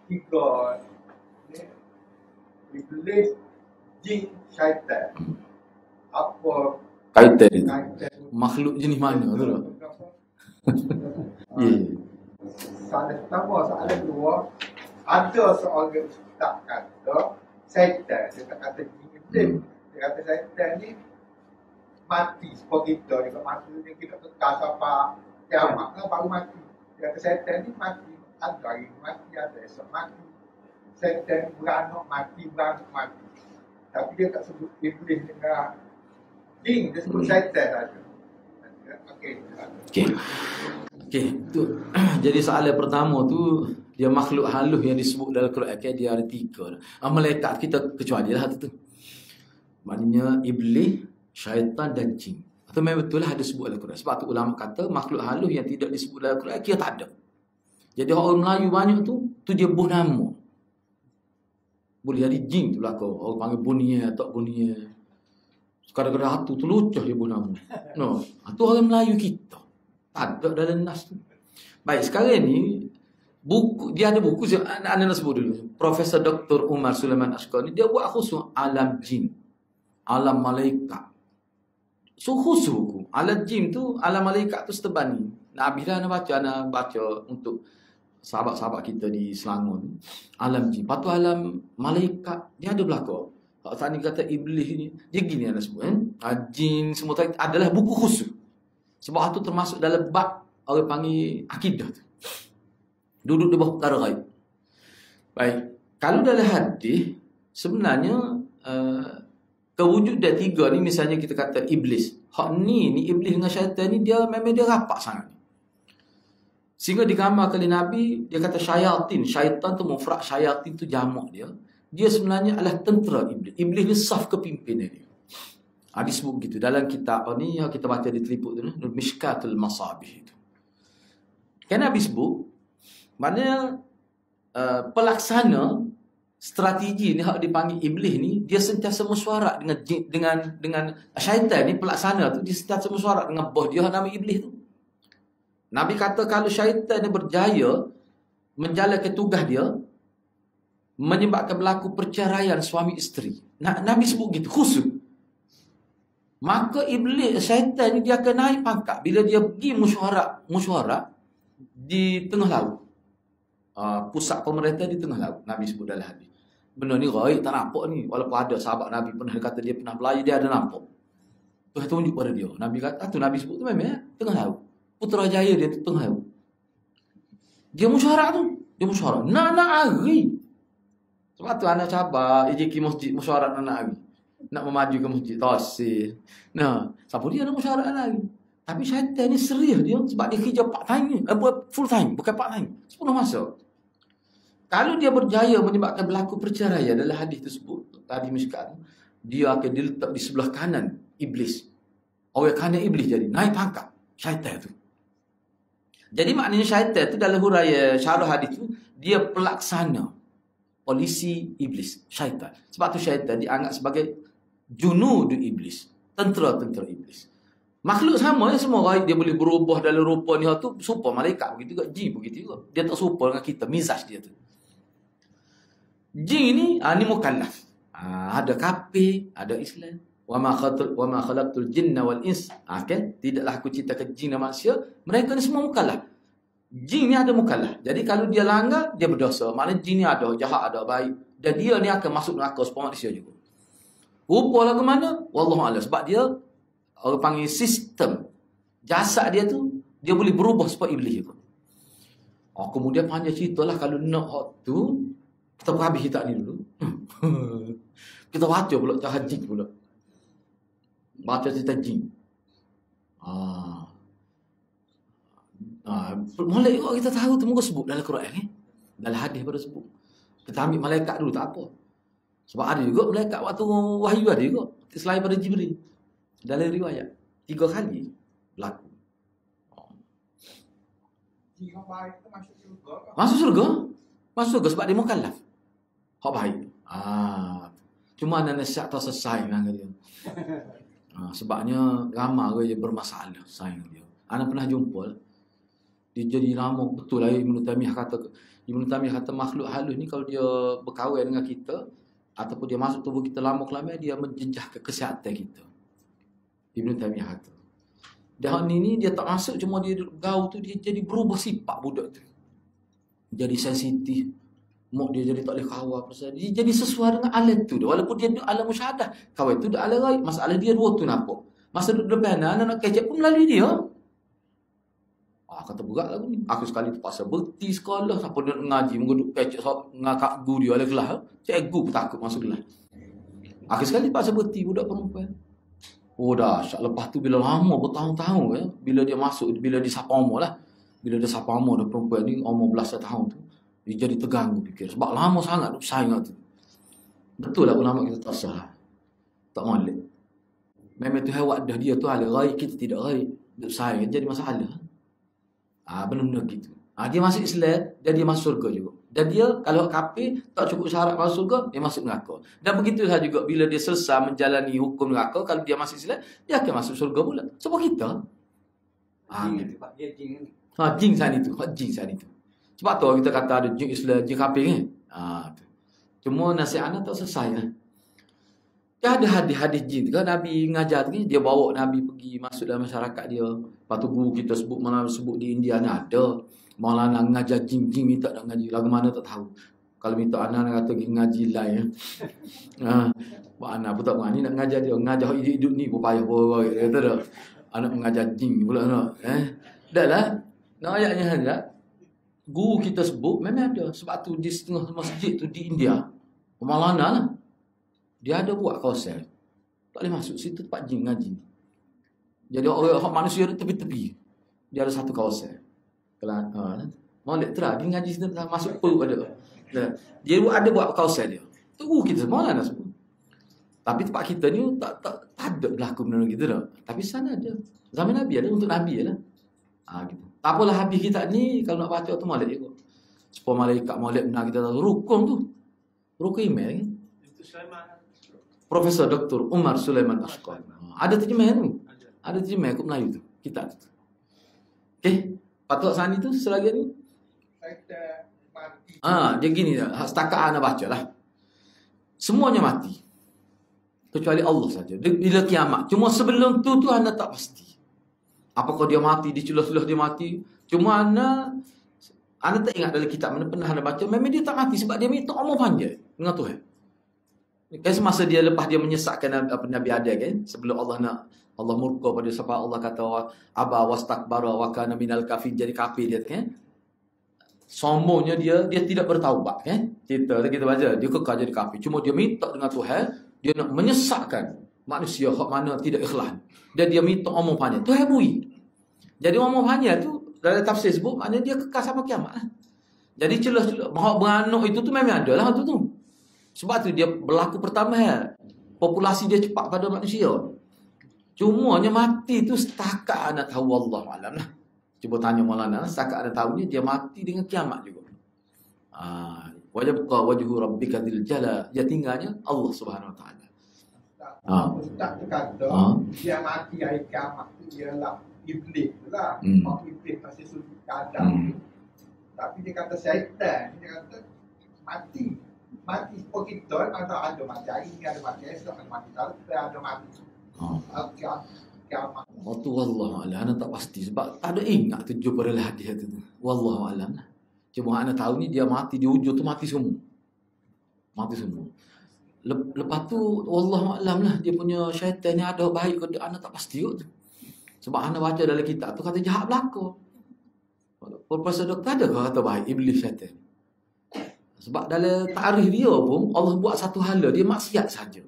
tiga ni iblis, jin, syaitan. Apa Kaitan itu. Makhluk jenis mana tu tak? Soalan pertama, soalan kedua, ada seorang ustaz kata syaitan, dia tak kata jin iblis. Dia kata syaitan ni mati seperti kita. Dia kata mati ni kita kekal sampai kiamat lah baru mati. Dia kata syaitan ni mati. Ada hari mati, ada esok mati. Syaitan beranak mati. Tapi dia tak sebut iblis dengan jin, dia sebut syaitan saja. Okey, tu. Jadi soalan pertama tu dia makhluk halus yang disebut dalam Quran dia ada tiga. Malaikat kita kecuali lah tu. Maknanya iblis, syaitan dan jin. Atau memang betul lah ada sebut dalam Quran. Sebab tu ulama kata makhluk halus yang tidak disebut dalam Quran dia tak ada. Jadi orang Melayu banyak tu dia buh nama. Boleh jadi jin tu belakang. Orang panggil bunia, tak bunia. Kadang-kadang hatu tu lucah dia buh nama. No, tu orang Melayu kita. Tak ada dalam nas tu. Baik, sekarang ni buku dia ada buku anda nak sebut dulu. Profesor Dr. Umar Sulaiman Ashqani dia buat khusus alam jin, alam malaikat. So khusus buku. Alam jin tu, alam malaikat tu setebal ni. Nabi dah nak baca untuk sahabat-sahabat kita di Selangor ni. Alam jin. Lepas tu alam malaikat dia ada belakang. Kalau tadi kata iblis ni, dia gini anda sebut jin semua tadi adalah buku khusus. Sebab itu termasuk dalam bab orang panggil akidah tu. Duduk di bawah perkara gaib. Baik. Kalau dalam hadis sebenarnya kewujudan tiga ni misalnya kita kata iblis. Hak ni iblis dengan syaitan ni dia memang dia rapat sangat. Sehingga digambarkan oleh Nabi dia kata syayatin. Syaitan tu mufrad, syayatin tu jamak dia. Dia sebenarnya adalah tentera iblis. Iblis ni saf kepimpinan dia. Disebut begitu dalam kitab ni yang kita baca di Telipuk tu Mishkatul Masabih itu. Kan Nabi sebut maknanya pelaksana strategi ni hak dipanggil iblis ni dia sentiasa mesyuarat dengan syaitan ni pelaksana tu dia sentiasa mesyuarat dengan bos dia nama iblis tu. Nabi kata kalau syaitan ni berjaya menjalankan tugas dia menyebabkan berlaku perceraian suami isteri. Nabi sebut gitu khusus. Maka iblis, syaitan ni dia akan naik pangkat bila dia pergi mesyuarat di tengah laut. Pusat pemerintah di tengah laut. Nabi sebut dalam hadis. Benda ni gaib, tak nampak ni. Walaupun ada sahabat Nabi pernah kata dia pernah berlayar, dia ada nampak. Tuhan tunjuk pada dia. Nabi kata, tu Nabi sebut tu memang ya, tengah laut. Putrajaya dia tu tengah laut. Dia mesyuarat tu. Dia mesyuarat. Nak hari. Sebab tu anak cabar, JK masjid, mesyuarat nak hari. Nak memaju ke masjid. Tosir. Nah, siapa dia nak mesyuarat lagi? Tapi syaitan ni serius dia. Sebab dia kerja part time. Full time. Bukan part time. 10 masa. Kalau dia berjaya menyebabkan berlaku perceraian dalam hadis tersebut, tadi Mishkat, dia akan diletak di sebelah kanan iblis. Orang kanan iblis jadi. Naik pangkat. Syaitan tu. Jadi maknanya syaitan tu dalam huraian syarah hadis tu, dia pelaksana polisi iblis. Syaitan. Sebab tu syaitan dianggap sebagai junud iblis. Tentera-tentera iblis. Makhluk sama ya semua orang. Dia boleh berubah dalam rupa ni tu. Serupa malaikat begitu juga. Jin begitu juga. Dia tak serupa dengan kita. Mizaj dia tu. Jin ni, ni mukallaf. Ada kafir, ada Islam. Wa ma khalaqtul jinna wal ins. Okay? Tidaklah aku ciptakan jin dan manusia. Mereka ni semua mukallaf. Jin ni ada mukallaf. Jadi kalau dia langgar, dia berdosa. Maknanya jin ni ada jahat, ada baik. Dan dia ni akan masuk neraka seperti manusia juga. Rupa lah ke mana? Wallahualam. Sebab dia, orang panggil sistem jasad dia tu, dia boleh berubah seperti iblis juga. Kemudian panjang cerita lah. Kalau nak hot tu, kita habis kita ni dulu. Kita baca pula cakap jin pula. Baca cerita jin. Molek juga kita tahu tu. Muka sebut dalam Quran. Dalam hadis pada sebut. Kita ambil malaikat dulu tak apa. Sebab ada juga malaikat waktu wahyu ada juga. Selain pada Jibril. Dalam riwayat 3 kali berlaku. Jin yang baik tu masuk syurga ke? Masuk surga. Masuk surga sebab dia mukallaf. Hak baik. Cuma anak nasihat tak selesai dengan dia. Sebabnya ramai orang yang bermasalah sayang dia. Anak pernah jumpa. Dia jadi ramai betul lah Ibn Taymiyah kata makhluk halus ni kalau dia berkahwin dengan kita ataupun dia masuk tubuh kita lama-kelamaan dia menjejah kesihatan kita. Ibn Taymiyah kata. Dan ni dia tak masuk cuma dia gaul tu dia jadi berubah sifat budak tu. Jadi sensitif. Mak dia jadi tak boleh kawal pasal dia jadi sesuai dengan alam tu. Walaupun dia duduk alam musyahadah. Kawal tu duduk alam gaib. Masalah dia dua tu nampak. Masa duduk depan anak nak kecek pun melalui dia. Kata berat lagu ni. Aku sekali terpaksa berhenti sekolah. Siapa dia nak ngaji. Menguduk kecek ngakak guru dia oleh kelas. Cikgu pun takut masuk kelas. Aku sekali terpaksa berhenti budak perempuan. Dahsyat. Lepas tu bila lama bertahun-tahun ya. Bila dia masuk. Bila dia sapa umur lah. Bila dia sapa umur dah perempuan ni. Umur belasan tahun tu. Dia jadi terganggu fikir. Sebab lama sangat saing tu. Betul lah ulama kita tak sah. Tak molek. Memang tu hewat dah dia tu ahli ghaib. Kita tidak ghaib. Saing jadi masalah. Benar-benar gitu. Dia masuk Islam dan dia masuk surga juga. Dan dia kalau kafir tak cukup syarat masuk surga, dia masuk neraka. Dan begitu sahaja juga bila dia selesai menjalani hukum neraka, kalau dia masuk Islam, dia akan masuk surga pula. Sebab kita. Gitu. Jin sana itu. Jin sana itu. Sebab tu kita kata ada jin Islam, jin kafir kan. Cuma nasihat anak tak selesai lah. Dia ada hadis-hadis jin kan Nabi ngajar ni dia bawa Nabi pergi masuk dalam masyarakat dia. Lepas tu guru kita sebut mana sebut di India ni ada. Malah nak ngajar jin minta nak ngaji lagu mana tak tahu. Kalau minta anak nak kata pergi ngaji lain. Buat anak pun tak berani nak ngajar dia. Ngajar hidup ni pun payah pun. Kata dah. Anak mengajar jin pula nak. Dah lah. Nak ayatnya ada. Guru kita sebut memang ada. Sebab tu di setengah masjid tu di India. Pemalana lah. Dia ada buat kawasan. Tak boleh masuk situ tempat jin ngaji. Jadi orang manusia di tepi-tepi. Dia ada satu kawasan. Molek terang. Dia ngaji situ masuk perut ada. Dia ada buat kawasan dia. Tu kita semua lah nak sebut. Tapi tempat kita ni tak ada berlaku benda gitu dah. Tapi sana ada. Zaman Nabi ada untuk Nabi lah. Gitu. Tak apalah habis kita ni kalau nak baca tu molek juga. Supaya malaikat molek benar kita tahu. Rukun tu. Rukun email kan. Itu Sulaiman. Profesor Dr. Umar Sulaiman Ashqar. Ada terjemahan tu. Ada terjemahan kot Melayu tu. Kitab tu. Okey. Patut sani tu selagi ni. Saya mati Dia gini dah. Setakat anda baca lah. Semuanya mati. Kecuali Allah saja. Bila kiamat. Cuma sebelum tu anda tak pasti. Apakah dia mati, dicelah-celah dia mati. Cuma anda tak ingat dalam kitab mana pernah anda baca. Memang dia tak mati sebab dia minta umur panjang dengan Tuhan. Kan semasa dia lepas dia menyesatkan Nabi Adam kan. Sebelum Allah murka pada siapa Allah kata aba wastakbara wa kana minal kafir, jadi kafir dia kan. Sombongnya dia tidak bertaubat kan. Kita baca dia kekal jadi kafir. Cuma dia minta dengan Tuhan, dia nak menyesatkan manusia hak mana tidak ikhlas. Dan dia minta umur panjang. Tuhan bui. Jadi umur panjang tu dalam tafsir sebut maknanya dia kekal sampai kiamat. Jadi celah-celah hak beranak itu tu memang ada lah tu. Sebab tu dia berlaku pertama populasi dia cepat pada manusia. Cumanya mati tu setakat anda tahu Allah alam lah. Cuba tanya Maulana, setakat anda tahu ni dia mati dengan kiamat juga. Wajibqa wajhu rabbika dzil jalal. Dia tinggalnya Allah Subhanahu Wa Taala. Ustaz tu kata dia mati hari kiamat tu ialah iblis lah. Iblis masih sujud kadang. Tapi dia kata syaitan, dia kata mati seperti kita ada mati hari ni, ada mati esok, ada mati tahun, ada mati kiamat. Tu wallahualam, ana tak pasti sebab tak ada ingat tujuh pada hadis tu. Wallahualam. Cuma ana tahu ni dia mati di hujung tu mati semua. Lepas tu wallahualam lah dia punya syaitan ni ada baik ke ana tak pasti tu. Sebab ana baca dalam kitab tu kata jahat belaka. Profesor doktor ada kata baik iblis syaitan. Sebab dalam tarikh dia pun Allah buat satu hala dia maksiat saja.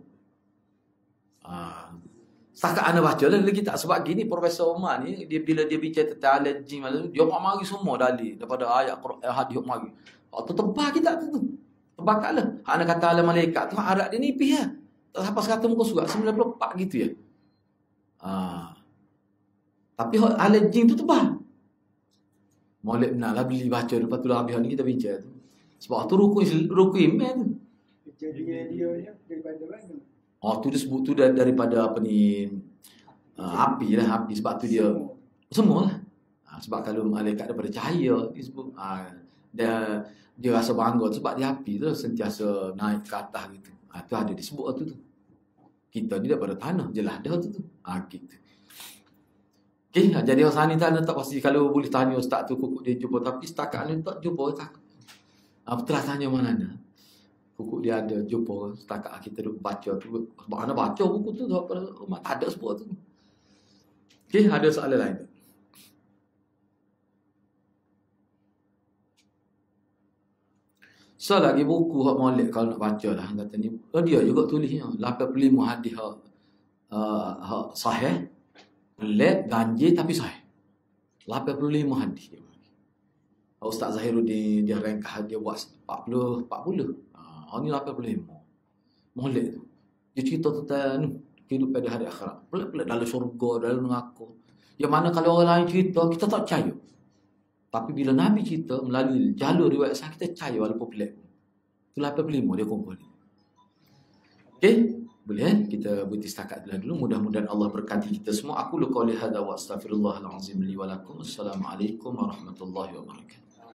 Setakat anda baca lah kita. Sebab gini Profesor Omar ni bila dia bicara tentang alergi dia mari semua dalil daripada ayat hadis mari. Tu tebal kita tu. Terbakar lah. Anda kata ala malaikat tu harap dia nipis lah. Tak sampai 100 muka surat 94 gitu ya. Tapi alergi tu tebal. Maulid benar lah beli baca lepas tu lah habis ni kita bincang tu. Sebab tu rukun iman tu. Jadi dia daripada mana? Tu dia sebut tu daripada apa ni api lah, api. Sebab tu dia semua lah. Sebab kalau malaikat daripada cahaya dia sebut dia rasa bangga sebab dia api tu sentiasa naik ke atas gitu. Tu ada disebut tu. Kita ni daripada tanah jelas dah tu. Gitu. Okay, jadi Ustaz ni tak pasti kalau boleh tanya Ustaz tu kukuk dia jumpa, tapi setakat ni tak jumpa tak. Betul tanya mana ni? Buku dia ada jumpa setakat kita duk baca tu. Sebab anda baca buku tu tak ada sebut tu. Okey, ada soalan lain tak? So lagi buku hak Maulid kalau nak baca lah kata ni. Dia juga tulisnya 85 hadis hak sahih. Pelik, ganjil tapi sahih. 85 hadis. Ustaz Zahiruddin dia ringkas dia buat 40. Ni 85. Maulid tu. Dia cerita tentang kehidupan di hari akhirat. Pelik-pelik dalam syurga, dalam neraka. Yang mana kalau orang lain cerita, kita tak percaya. Tapi bila Nabi cerita melalui jalur riwayat sahih, kita percaya walaupun pelik. Itu 85 dia kumpul. Okey? Boleh kita berhenti setakat dulu. Mudah-mudahan Allah berkati kita semua. Aku lu qauli hadza wa astaghfirullahal azim li wa lakum. Assalamualaikum warahmatullahi wabarakatuh.